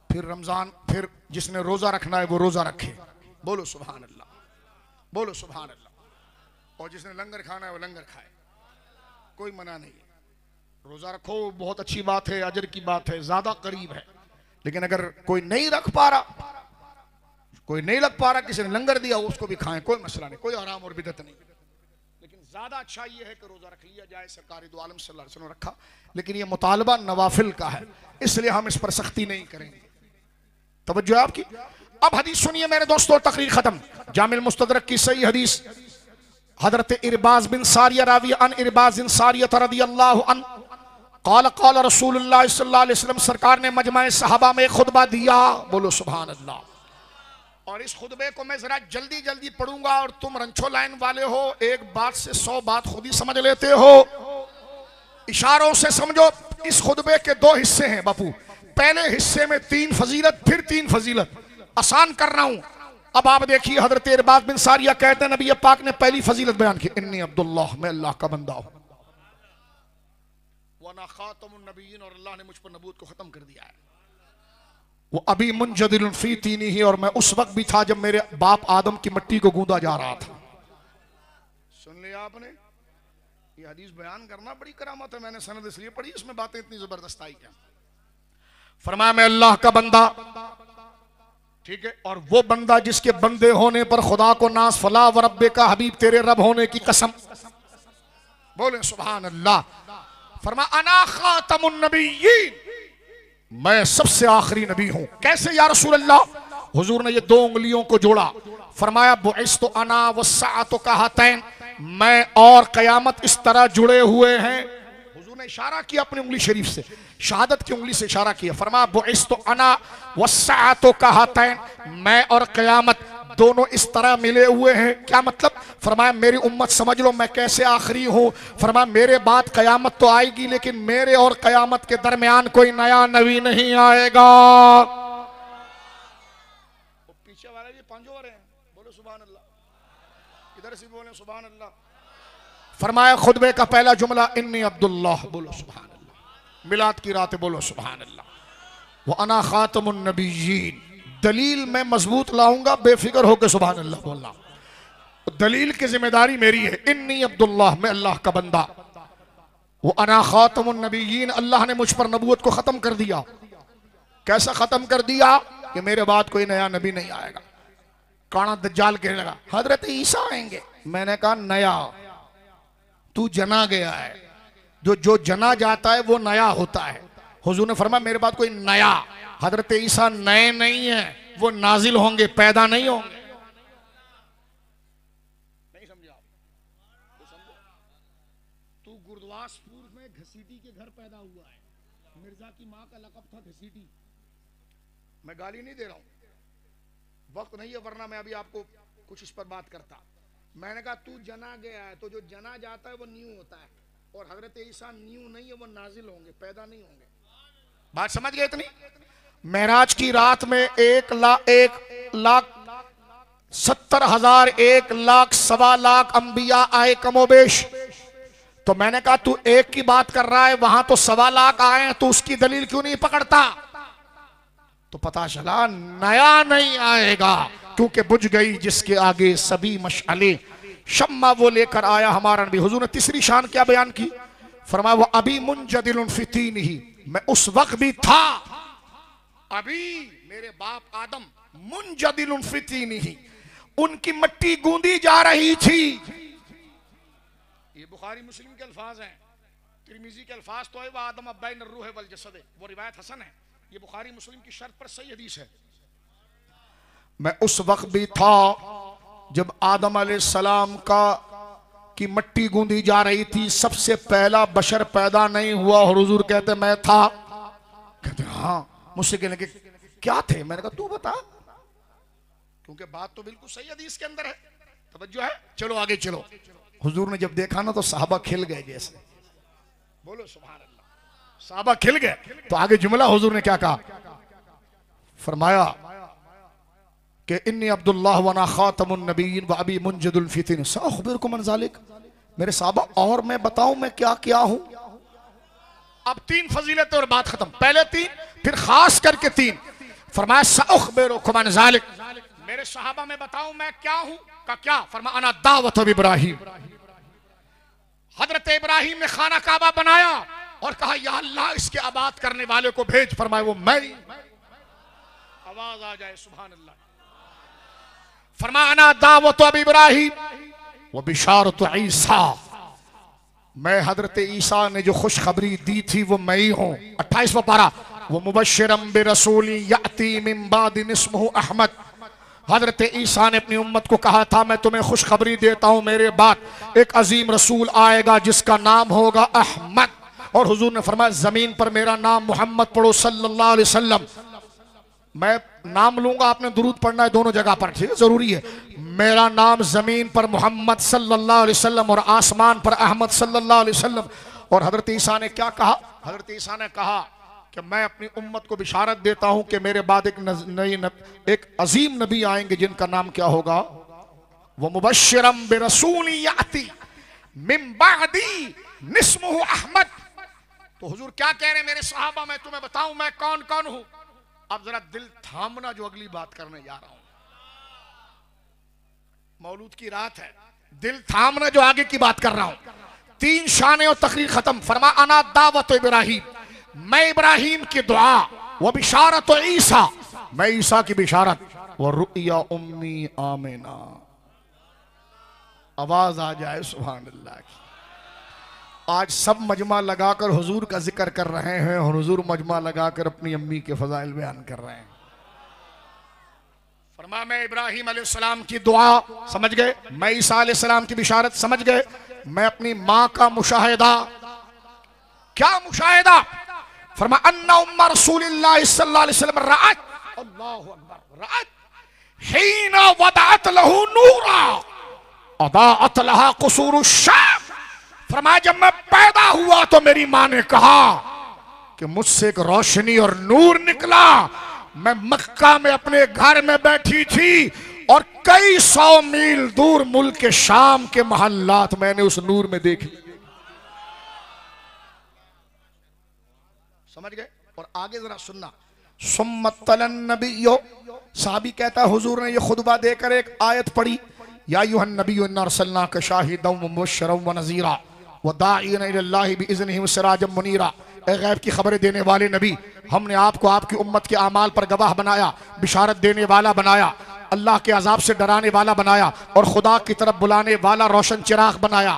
फिर रमजान, फिर जिसने रोजा रखना है वो रोजा रखे। बोलो सुभान अल्लाह, बोलो सुभान अल्लाह। और जिसने लंगर खाना है वो लंगर खाए, कोई मना नहीं है। रोजा रखो, बहुत अच्छी बात है, अजर की बात है, ज्यादा करीब है। लेकिन अगर कोई नहीं रख पा रहा, कोई नहीं लग पा रहा, किसी ने लंगर दिया उसको भी खाएं, कोई मसला नहीं, कोई आराम और बिदत नहीं। लेकिन ज्यादा अच्छा ये है कि रोजा रख लिया जाए, सरकार दो आलम सल्लल्लाहु अलैहि वसल्लम रखा। लेकिन ये मुतालबा नवाफिल का है, इसलिए हम इस पर सख्ती नहीं करेंगे। तवज्जो है आपकी? अब हदीस सुनिए मेरे दोस्तों, तकरीर खत्म। जामिल मुस्तदरक की सही हदीस, हजरत इरबाज बिन सारिया रावी अन इरबाज बिन सारिया रदियल्लाहु अन्हु क़ाल क़ाल रसूलुल्लाह सल्लल्लाहु अलैहि वसल्लम, सरकार ने मजमा सहाबा में खुतबा दिया। बोलो सुभान अल्लाह। और इस खुतबे को मैं जरा जल्दी जल्दी पढ़ूंगा और तुम रंछो लाइन वाले हो, एक बात से 100 बात खुद ही समझ लेते हो, इशारों से समझो। इस खुतबे के 2 हिस्से हैं बापू। पहले हिस्से में 3 फजीलत, फिर 3 फजीलत, आसान कर रहा हूं। अब आप देखिए, हजरत इरबाज बिन सारिया कहते हैं नबी पाक ने पहली फजीलत बयान की, इन्नी अब्दुल्लाह, मैं अल्लाह का बंदा हूं, वना खातमुन नबिय्यीन, और अल्लाह ने मुझ पर नबूवत को खत्म कर दिया है। वो अभी मुंजदिलुन फी तीनिही, और मैं उस वक्त भी था जब मेरे बाप आदम की मिट्टी को गूंदा जा रहा था। सुन लिया आपने? ये हदीस बयान करना बड़ी करामत है। मैंने सनद इसलिए पढ़ी, इसमें बातें इतनी जबरदस्त आई क्या। फरमाया मैं अल्लाह का बंदा, ठीक है। और वो बंदा जिसके बंदे होने पर खुदा को नास फला व रब्बे का हबीब तेरे रब होने की कसम, बोले सुभान अल्लाह। फरमा अना खातमुन नबिय्यीन, मैं सबसे आखिरी नबी हूं। कैसे या रसूल अल्लाह? हुजूर ने ये दो उंगलियों को जोड़ा, फरमाया बुइस्तु अना वस्साअतु कहतैन, मैं और कयामत इस तरह जुड़े हुए हैं। हुजूर ने इशारा किया अपनी उंगली शरीफ से, शहादत की उंगली से इशारा किया, फरमाया बुइस्तु अना वस्साअतु कहतैन, मैं और कयामत दोनों इस तरह मिले हुए हैं। क्या मतलब? फरमाया मेरी उम्मत समझ लो मैं कैसे आखिरी हूं। फरमाया मेरे बाद कयामत तो आएगी, लेकिन मेरे और कयामत के दरमियान कोई नया नबी नहीं आएगा। पीछे वाले भी पांचों वाले हैं, बोलो सुभान अल्लाह। इधर से बोले सुभान अल्लाह। फरमाया खुतबे का पहला जुमला इन्नी अब्दुल्लाह, बोलो सुभान अल्लाह। मिलाद की रात बोलो सुभान अल्लाह। वो अना खातमुन नबिय्यीन, दलील मैं मजबूत लाऊंगा, बेफिक्र होकर सुभान अल्लाह बोलना। दलील की जिम्मेदारी मेरी है। इन्नी अब्दुल्लाह, मैं अल्लाह का बंदा। वो अना खातमुन नबिय्यीन, अल्लाह ने मुझ पर नबूवत को खत्म कर दिया। कैसा खत्म कर दिया? कि मेरे बाद कोई नया नबी नहीं आएगा। काना दज्जाल कहने लगा हजरत ईसा आएंगे। मैंने कहा नया, तू जना गया है, जो जना जाता है वो नया होता है। हुजूर ने फरमाया मेरे बाद कोई नया, हजरत ईसा नए नहीं है, वो नाजिल होंगे, पैदा नहीं होंगे। नहीं समझे आप? तो समझो, तू गुरदासपुर में घसीटी के घर पैदा हुआ है, मिर्जा की माँ का लक़ब था घसीटी। मैं गाली नहीं दे रहा हूं, वक्त नहीं है, वरना मैं अभी आपको कुछ इस पर बात करता। मैंने कहा तू जना गया है, तो जो जना जाता है वो न्यू होता है, और हजरत ईसा न्यू नहीं है, वो नाजिल होंगे, पैदा नहीं होंगे। बात समझ गए इतनी? मेराज की रात में 1,70,000 1,00,000 सवा लाख अंबिया आए कमोबेश। तो मैंने कहा तू एक की बात कर रहा है, वहां तो 1.25 लाख आए हैं, तो उसकी दलील क्यों नहीं पकड़ता? तो पता चला नया नहीं आएगा, क्योंकि बुझ गई जिसके आगे सभी मशअले। शम्मा वो लेकर आया हमारा नबी। हुजूर ने तीसरी शान क्या बयान की? फरमाया वो अभी मुंजदिलुन फी तीनिही, मैं उस वक्त भी था, अभी मेरे बाप आदम मुंजदिलुन फी तीनिही, उनकी मट्टी गूंदी जा रही थी। ये बुखारी मुस्लिम के अल्फाज हैं, तिरमिजी के अल्फाज तो है वह आदम बैन रूह वल जसद, वो रिवायत हसन है, ये बुखारी मुस्लिम की शर्त पर सही हदीस है। मैं उस वक्त भी था जब आदम अलैहिस्सलाम की मट्टी गूंदी जा रही थी, सबसे पहला बशर पैदा नहीं हुआ। और हुजूर कहते मैं था। कहते हाँ। मुझसे कहने के क्या थे? मैंने कहा तू बता, क्योंकि बात तो बिल्कुल सही हदीस के अंदर है। तवज्जो है? चलो आगे चलो। हुजूर ने जब देखा ना तो साहबा खिल गए जैसे, बोलो सुभान अल्लाह। साहबा खिल गए। तो आगे जुमला हुजूर ने क्या कहा? फरमाया कि इन्नी अब्दुल्लाह व अना खातमुन नबिय्यीन व अबी मुंजदिल फितिन सअखबिरुकुम अन ज़ालिक। मेरे साहबा और मैं बताऊं मैं क्या क्या हूं? अब 3 फजीलतें और बात खत्म। पहले 3, फिर खास करके 3। फरमाया सअखबिरुकुम अन ज़ालिक, मेरे सहाबा में बताऊं मैं क्या हूं? का क्या? फरमाया अना दावत इब्राहिम, हजरत इब्राहिम ने खाना काबा बनाया और कहा या अल्लाह इसके आबाद करने वाले को भेज। फरमाया वो मैं। आवाज आ जाए सुभान अल्लाह। फरमाया अना दावत इब्राहिम व बिशारत ईसा, मैं हजरत ईसा ने जो खुशखबरी दी थी वो मैं ही हूं। 28वां पारा, वो मुबश्शिरम बिरसूली याती मिन बादि इस्मुहु अहमद, हजरत ईसा ने अपनी उम्मत को कहा था मैं तुम्हें खुशखबरी देता हूं, मेरे बाद एक अजीम रसूल आएगा जिसका नाम होगा अहमद। और हुजूर ने फरमाया जमीन पर मेरा नाम मोहम्मद पढ़ो सल्लल्लाहु अलैहि वसल्लम। मैं नाम लूंगा, आपने दुरूद पढ़ना है दोनों जगह पर, ठीक है, जरूरी है। मेरा नाम जमीन पर मोहम्मद सल्लल्लाहु अलैहि वसल्लम और आसमान पर अहमद सल्लल्लाहु अलैहि वसल्लम। और हजरत ईसा ने क्या कहा? हजरत ईसा ने कहा कि मैं अपनी उम्मत को बिशारत देता हूं कि मेरे बाद एक अजीम नबी आएंगे जिनका नाम क्या होगा? वो मुबश्शिरम बिरसूली याती मिन बादी इस्मुहु अहमद। तो हुजूर क्या कह रहे हैं? मेरे सहाबा मैं तुम्हें बताऊं मैं कौन कौन हूं। अब जरा दिल थामना, जो अगली बात करने जा रहा हूं। मौलूद की रात है, दिल थामना जो आगे की बात कर रहा हूं। 3 शान और तकरीर खत्म। फरमा अना दावत इब्राहिम, मैं इब्राहिम की दुआ, वो बिशारत ईसा, मैं ईसा की बिशारत व रुया उम्मी आमिना। आवाज आ जाए सुभान अल्लाह की। आज सब मजमा लगाकर हुजूर का जिक्र कर रहे हैं और हुजूर मजमा लगाकर अपनी अम्मी के फजाइल बयान कर रहे हैं। फरमा मैं इब्राहिम अलैहिस्सलाम की दुआ समझ गए, मैं ईसा अलैहिस्सलाम की बिशारत समझ गए, मैं अपनी माँ का मुशाहिदा, क्या मुशाहिदा? फरमा अन्ना उम्मा रसूलिल्लाह सल्लल्लाहु अलैहि वसल्लम रअत, अल्लाहु अकबर, रअत हीना वदअत लहू नूरा अदाअत लहा कुसूरुश शाम। फरमाया जब मैं पैदा हुआ तो मेरी माँ ने कहा कि मुझसे एक रोशनी और नूर निकला। मैं मक्का में अपने घर में बैठी थी और कई 100 मील दूर मुल्क के शाम के महल्लात मैंने उस नूर में देखे। समझ गए? और आगे जरा सुनना। सुम्मतलन नबियो, साहबी कहता है हुजूर ने ये खुतबा देकर एक आयत पढ़ी, या अय्युहन नबिय्यु इन्ना अर्सलनाका शाहिदन व मुबश्शिरन व नज़ीरा व दाइयन इलल्लाहि बिइज़निहि व सिराजम मुनीरा। ए गैब की खबरें देने वाले नबी, हमने आपको आपकी उम्मत के आमाल पर गवाह बनाया, बिशारत देने वाला बनाया, अल्लाह के अजाब से डराने वाला बनाया और खुदा की तरफ बुलाने वाला रोशन चिराग बनाया।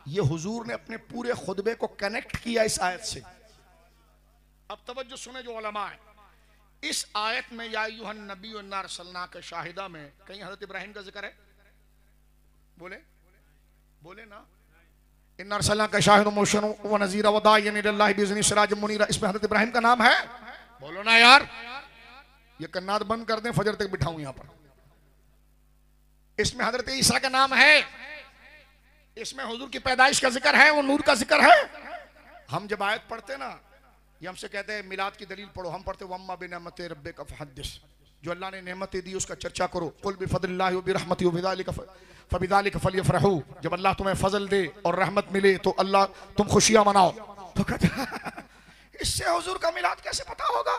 ये हुजूर ने अपने पूरे खुतबे को कनेक्ट किया इस आयत से। अब तवज्जो सुने जो उलमा है, इस आयत में या अय्युहन नबिय्यु इन्ना अर्सलनाका शाहिदा में कहीं हजरत इब्राहिम का जिक्र है? बोले बोले ना, इन्ना अर्सलनाका शाहिदन व मुबश्शिरन व नज़ीरा व दाइयन इलल्लाहि बिइज़निहि सिराजम मुनीरा। इसमें हजरत इब्राहिम का नाम है? बोलो ना यार, ये कन्नाद बंद कर दें, फजर तक बिठाऊं यहां पर। इसमें हजरत ईसा का नाम है, इसमें हुजूर की पैदाइश का जिक्र है, वो नूर का जिक्र है। हम जब आयत पढ़ते ना, ये हमसे कहते हैं मिलाद की दलील पढ़ो, हम पढ़ते वम्मा बिनिअमति रब्बिका फहद्दिस, जो अल्लाह ने नेमतें दी उसका चर्चा करो। कुल बिफज़लिल्लाहि व बिरहमतिहि फबिज़ालिका फलयफ़रहू, जब अल्लाह तुम्हें फजल दे और रहमत मिले तो अल्लाह तुम खुशियां मनाओ। तो कहते इससे हुजूर का मिलाद कैसे पता होगा?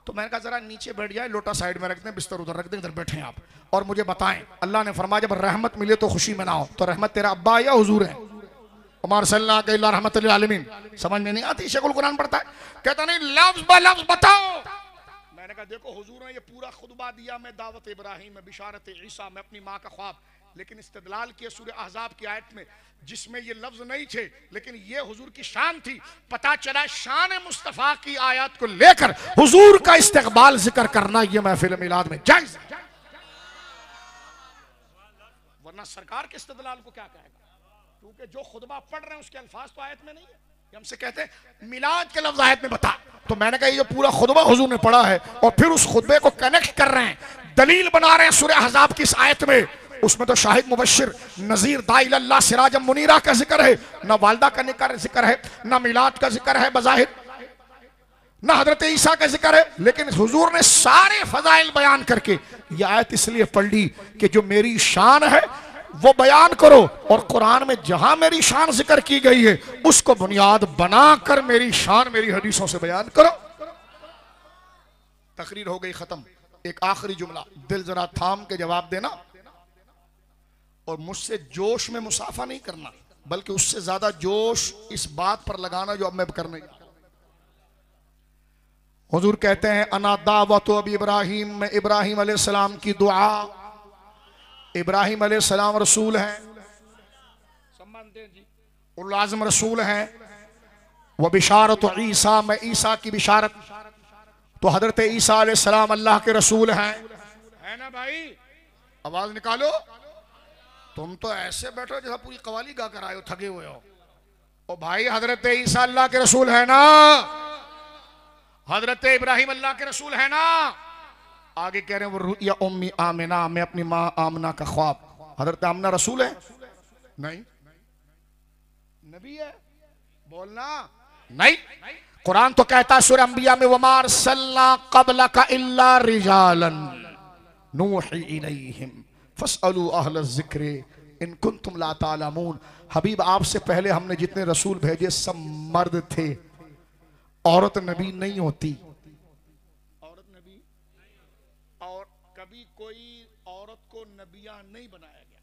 तो मैंने कहा जरा नीचे बैठ जाए, लोटा साइड में रख दें, बिस्तर उधर रख दें, इधर बैठे आप और मुझे बताएं। अल्लाह ने फरमाया जब रहमत मिले तो खुशी मनाओ, तो रहमत तेरा अब्बा या हुजूर है? उमर सल्लल्लाहु अलैहि रहमतुल आलमीन। समझ में नहीं आती, शेखुल कुरान पढ़ता है, कहता नहीं लफ्ज ब लफ्ज बताओ। मैंने कहा देखो हुजूर ने ये पूरा खुतबा दिया, मैं दावत इब्राहिम में, बिशारत ईसा में, अपनी माँ का ख्वाब, लेकिन इस्तिदलाल किया सूरह अहज़ाब की आयत में जिसमें ये लफ्ज नहीं थे, लेकिन ये हुजूर की शान थी। पता चला शान मुस्तफ़ा की आयत को लेकर हुजूर का इस्तिक़बाल जिक्र करना ये महफिल मिलाद में जायज़ है, वरना सरकार के इस्तिदलाल को क्या कहेगा? क्योंकि जो खुतबा पढ़ रहे हैं उसके अल्फाज तो आयत में नहीं है। हमसे कहते हैं मिलाद के लफ्ज आयत में बता, तो मैंने कहा ये पूरा खुतबा हुजूर ने पढ़ा है और फिर उस खुतबे को कनेक्ट कर रहे हैं, दलील बना रहे हैं सूरह अहज़ाब की इस आयत में। उसमें तो शाहिद मुबश्शिर नज़ीर दाई इलल्लाह सिराजम मुनीरा का जिक्र है, ना वालदा का जिक्र है, ना मिलाद का जिक्र है बज़ाहिर, ना हजरत ईसा का जिक्र है, लेकिन हुजूर ने सारे फजाइल बयान करके यह आयत इसलिए पढ़ ली कि जो मेरी शान है वो बयान करो, और कुरान में जहां मेरी शान जिक्र की गई है उसको बुनियाद बनाकर मेरी शान मेरी हदीसों से बयान करो। तकरीर हो गई खत्म। एक आखिरी जुमला, दिल जरा थाम के जवाब देना और मुझसे जोश में मुसाफा नहीं करना, बल्कि उससे ज्यादा जोश इस बात पर लगाना जो अब मैं करने जा रहा हूं। हुजूर कहते हैं अना दावत अबी इब्राहिम, में इब्राहिम अलैहिस्सलाम की दुआ। इब्राहिम अलैहिस्सलाम रसूल हैं, सम्मान दें जी, उल आज़म रसूल हैं। वह बिशारत ईसा, में ईसा की बिशारत, तो हजरत ईसा अलैहिस्सलाम अल्लाह के रसूल हैं, है ना भाई? आवाज निकालो। तुम तो ऐसे बैठो जैसा पूरी कवाली गा कर आए हो, थके हुए हो। ओ भाई हजरत ईसा अल्लाह के रसूल है ना, हजरत इब्राहिम अल्लाह के रसूल है ना। आगे कह रहे हैं वो रुया उम्मी आमिना, मैं अपनी माँ आमना का ख्वाब। हजरत आमना रसूल है? नहीं, नबी है, बोलना नहीं। कुरान तो कहता है सूरह अंबिया में वमा अरसलना क़ब्लका इल्ला रिजालन नूही इलैहिम फस्अलू अहल ज़िक्र इन कुंतुम ला तालमून। हबीब आपसे पहले हमने जितने रसूल भेजे सब मर्द थे, औरत नबी नहीं होती। औरत नबी, और कभी कोई औरत को नबिया नहीं बनाया गया।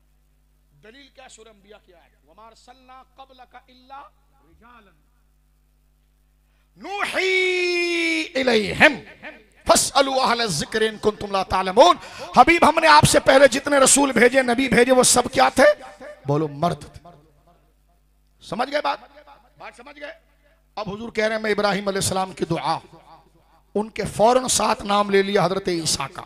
दलील क्या? सूरह अंबिया की आयत वमा अरसलना क़ब्लका इल्ला रिजालन नूही इलैहिम फस फस्अलू अहल ज़िक्र इन कुंतुम ला तालमून। हबीब हमने आपसे पहले जितने रसूल भेजे, नबी भेजे, वो सब क्या थे? बोलो मर्द थे। समझ गए बात समझ गए? अब हुजूर कह रहे हैं मैं इब्राहिम अलैहिस्सलाम की दुआ, उनके फौरन साथ नाम ले लिया हजरत ईसा का,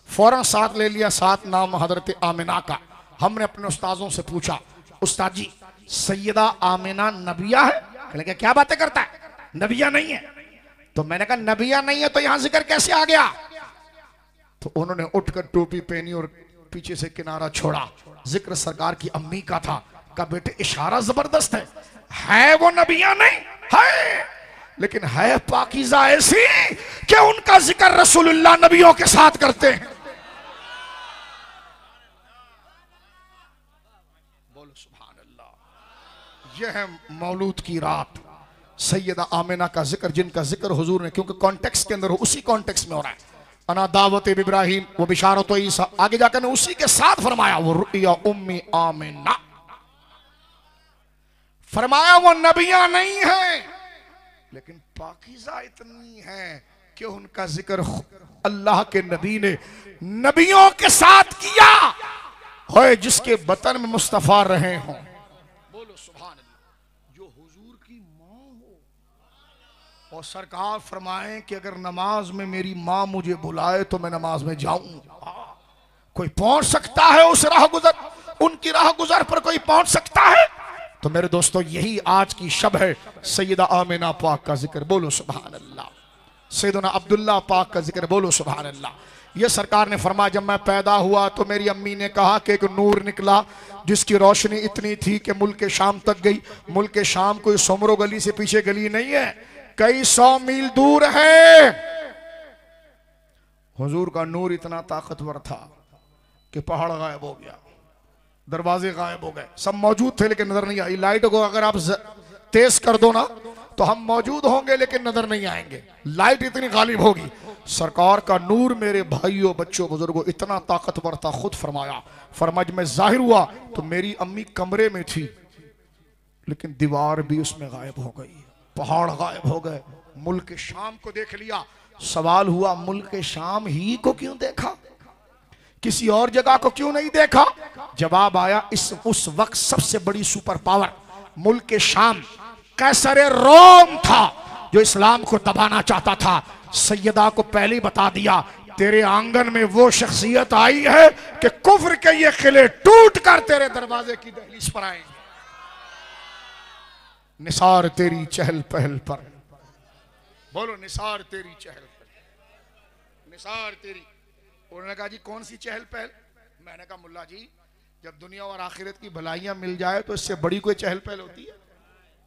फौरन साथ ले लिया साथ नाम हजरत आमिना का। हमने अपने उस्तादों से पूछा, उस्ताद जी सैयदा आमिना नबिया है? कहने क्या बातें करता है, नबिया नहीं है। तो मैंने कहा नबिया नहीं है तो यहां जिक्र कैसे आ गया? तो उन्होंने उठकर टोपी पहनी और पीछे से किनारा छोड़ा। जिक्र सरकार की अम्मी का था। कहा बेटे इशारा जबरदस्त है वो नबिया नहीं है, लेकिन है पाकीज़ा ऐसी कि उनका जिक्र रसूलुल्लाह नबियों के साथ करते हैं। बोलो सुभान अल्लाह। यह है मौलूद की रात, सैयदा आमिना का जिक्र, जिनका जिक्र हुजूर ने, क्योंकि कॉन्टेक्स्ट के अंदर उसी कॉन्टेक्स्ट में हो रहा है। अना दावत इब्राहिम वो बिशारत ईसा, आगे जाकर ने उसी के साथ फरमाया वो रुया उम्मी आमिना, फरमाया वो नबिया नहीं है, लेकिन पाकीज़ा इतनी है कि उनका जिक्र अल्लाह के नबी ने नबियों के साथ किया है, जिसके बतन में मुस्तफा रहे हों। बोलो सुभान अल्लाह। जो हुजूर की माँ हो और सरकार फरमाएं कि अगर नमाज में मेरी माँ मुझे बुलाए तो मैं नमाज में जाऊं। कोई पहुंच सकता है उस राह गुजर, उनकी राह गुजर पर कोई पहुंच सकता है? तो मेरे दोस्तों यही आज की शब है, सैयदा आमिना पाक का जिक्र। बोलो सुभान अल्लाह। सैयदना अब्दुल्ला पाक का जिक्र। बोलो सुभान अल्लाह। ये सरकार ने फरमाया जब मैं पैदा हुआ तो मेरी अम्मी ने कहा कि एक नूर निकला जिसकी रोशनी इतनी थी कि मुल्क शाम तक गई। मुल्क शाम कोई सोमरो गली से पीछे गली नहीं है, कई 100 मील दूर है। हुजूर का नूर इतना ताकतवर था कि पहाड़ गायब हो गया, दरवाजे गायब हो गए, सब मौजूद थे लेकिन नजर नहीं आई। लाइट को अगर आप तेज कर दो ना तो हम मौजूद होंगे लेकिन नजर नहीं आएंगे, लाइट इतनी गालिब होगी। सरकार का नूर मेरे भाइयों बच्चों बुजुर्गों इतना ताकतवर था, खुद फरमाया फरमाया मैं जाहिर हुआ तो मेरी अम्मी कमरे में थी लेकिन दीवार भी उसमें गायब हो गई, पहाड़ गायब हो गए। मुल्क शाम को देख लिया। सवाल हुआ मुल्क शाम ही को क्यों देखा, किसी और जगह को क्यों नहीं देखा? जवाब आया उस वक्त सबसे बड़ी सुपर पावर मुल्क शाम कैसर रोम था जो इस्लाम को दबाना चाहता था। सैयदा को पहले ही बता दिया तेरे आंगन में वो शख्सियत आई है कि कुफ्र के ये किले टूट कर तेरे दरवाजे की दहलीज पर आएंगे। निसार तेरी चहल पहल पर, बोलो निसार तेरी चहल पहल, निसार तेरी। उन्होंने कहा जी कौन सी चहल पहल? मैंने कहा मुल्ला जी जब दुनिया और आखिरत की भलाइयां मिल जाए तो इससे बड़ी कोई चहल पहल होती है?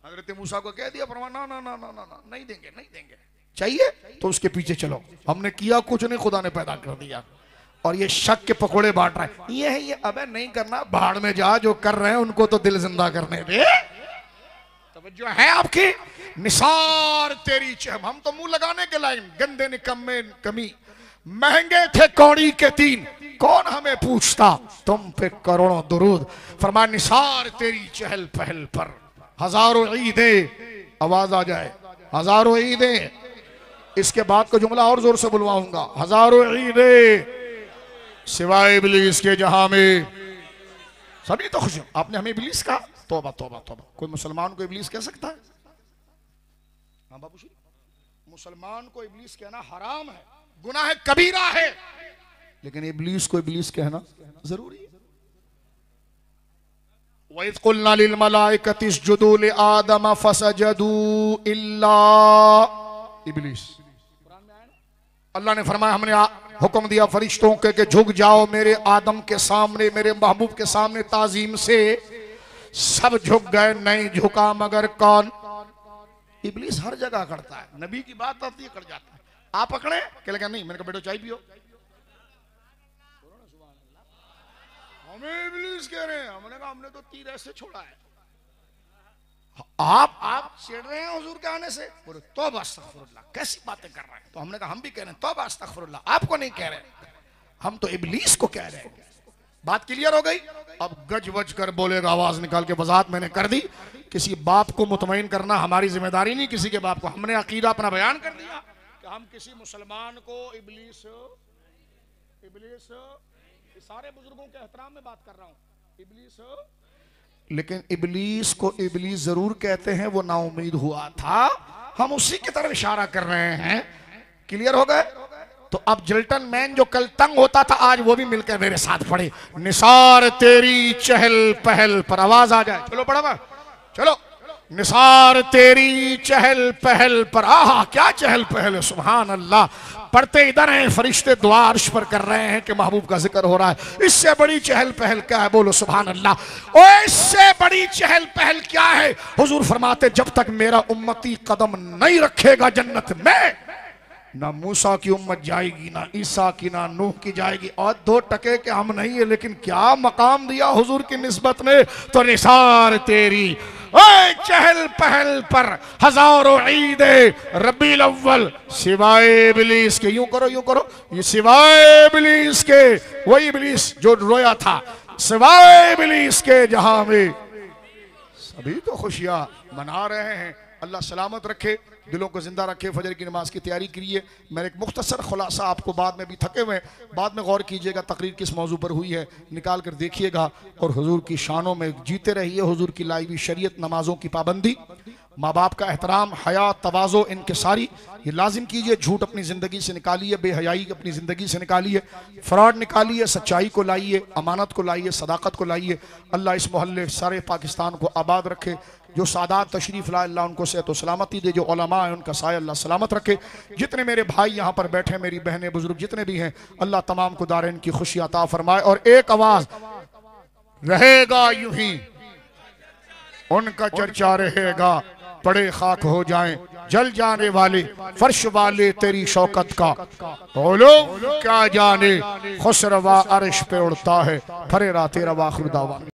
हजरत मूसा को कह दिया फरमाया ना ना ना ना ना ना नहीं देंगे, नहीं देंगे, चाहिए तो उसके पीछे चलो। हमने किया कुछ नहीं, खुदा ने पैदा कर दिया। और ये शक के पकोड़े बांट रहा है, ये है ये, अबे नहीं करना, भाड़ में जा, जो कर रहे हैं उनको तो दिल जिंदा करने दे। तवज्जो है आपकी? निसार तेरी चहल। हम तो मुंह लगाने के लायक, गंदे निकम्मे कमी, महंगे थे कौड़ी के 3, कौन हमें पूछता, तुम पे करोड़ों दुरूद। फरमाया निसार तेरी चहल पहल पर हजारों ईदें, आवाज आ जाए, हजारों ईदें। इसके बाद का जुमला और जोर से बुलवाऊंगा, हजारों ईदें सिवाय इब्लीस के जहां में। सभी तो खुश। आपने हमें इब्लीस कहा, तौबा तौबा तौबा। कोई मुसलमान को इब्लीस कह सकता है? हाँ बाबू जी, मुसलमान को इब्लीस कहना हराम है, गुनाह कबीरा है, लेकिन इब्लीस को इब्लीस कहना जरूरी है। वइज़ क़ुलना लिल मलाइकति इसजुदू लि आदम फसजदू इल्ला इब्लीस। अल्लाह ने फरमाया हमने हुक्म दिया फरिश्तों के कि झुक जाओ मेरे आदम के सामने, मेरे महबूब के सामने ताजीम से। सब झुक गए, नहीं झुका मगर कौन? इब्लीस हर जगह करता है, नबी की बात आती है कर जाता है। आप पकड़े क्या लगा? नहीं। मैंने कहा बेटो चाय पियो। हमें इब्लीस कह रहे हैं। हमने कहा हमने तो तीर ऐसे छोड़ा है। आप छेड़ रहे हैं हुजूर के आने से। बोले तौबा अस्तगफिरुल्लाह, कैसी बातें कर रहे हैं? तो हमने कहा हम भी कह रहे हैं तौबा अस्तगफिरुल्लाह, आपको नहीं कह रहे, हम तो इब्लीस को कह रहे हैं। बात क्लियर हो गई? अब गज वज कर बोलेगा, आवाज निकाल के वजाहत मैंने कर दी। किसी बाप को मुतमईन करना हमारी जिम्मेदारी नहीं, किसी के बाप को। हमने अकीदा अपना बयान कर दिया कि हम किसी मुसलमान को इबलीस, सारे बुजुर्गों के एहतराम में बात कर रहा हूं, इबलीस, लेकिन इबलीस को इबलीस जरूर कहते हैं, वो नाउमीद हुआ था, हम उसी की तरफ इशारा कर रहे हैं। क्लियर हो गए? तो अब जिल्टन मैन जो कल तंग होता था, आज वो भी मिलकर मेरे साथ पढ़े, निसार तेरी चहल पहल पर। आवाज आ जाए, चलो पढ़ा, चलो। निसार तेरी चहल पहल पर, आहा क्या चहल पहल है, सुभान अल्लाह। पढ़ते इधर हैं, फरिश्ते दुआ अर्श पर कर रहे हैं कि महबूब का जिक्र हो रहा है। इससे बड़ी चहल पहल क्या है, बोलो सुभान अल्लाह। और इससे बड़ी चहल पहल क्या है? हुजूर फरमाते जब तक मेरा उम्मती कदम नहीं रखेगा जन्नत में, ना मूसा की उम्मत जाएगी, ना ईसा की, ना नूह की जाएगी। और 2 टके के हम नहीं है, लेकिन क्या मकाम दिया हुजूर की निस्बत में। तो निसार तेरी ओए चहल पहल पर हजारों ईदे रबीउल अव्वल, सिवाय इबलीस के, यूं करो यूं करो, ये सिवाय इबलीस के, वही इबलीस जो रोया था, सिवाय इबलीस के जहां में सभी तो खुशियां मना रहे हैं। अल्लाह सलामत रखे, दिलों को जिंदा रखे। फजर की नमाज की तैयारी करिए। मैंने एक मुख्तसर खुलासा आपको, बाद में भी थके हुए, बाद में गौर कीजिएगा तकरीर किस मौजू पर हुई है, निकाल कर देखिएगा। और हुजूर की शानों में जीते रहिए। हुजूर की लाई हुई शरीयत, नमाजों की पाबंदी, माँ बाप का एहतराम, हया, तवाज़ो, इनकिसारी, ये लाजिम कीजिए। झूठ अपनी ज़िंदगी से निकालिए, बेहयाई अपनी ज़िंदगी से निकालिए, फ्रॉड निकालिए, सच्चाई को लाइए, अमानत को लाइए, सदाकत को लाइए। अल्लाह इस मोहल्ले सारे पाकिस्तान को आबाद रखे। जो सादात तशरीफ़ लाए, अल्लाह उनको सेहत व सलामती दे। जो उलमा है उनका साया अल्लाह सलामत रखे। जितने मेरे भाई यहाँ पर बैठे, मेरी बहनें, बुजुर्ग जितने भी हैं, अल्लाह तमाम को दारैन की खुशी अता फरमाए। और एक आवाज़ रहेगा यूं ही, उनका चर्चा रहेगा, पड़े खाक हो जाएं जल जाने वाले फर्श वाले तेरी शौकत का, बोलो क्या जाने खुसरवा अर्श पे उड़ता है। फरेरा तेरा वाखिर दावा।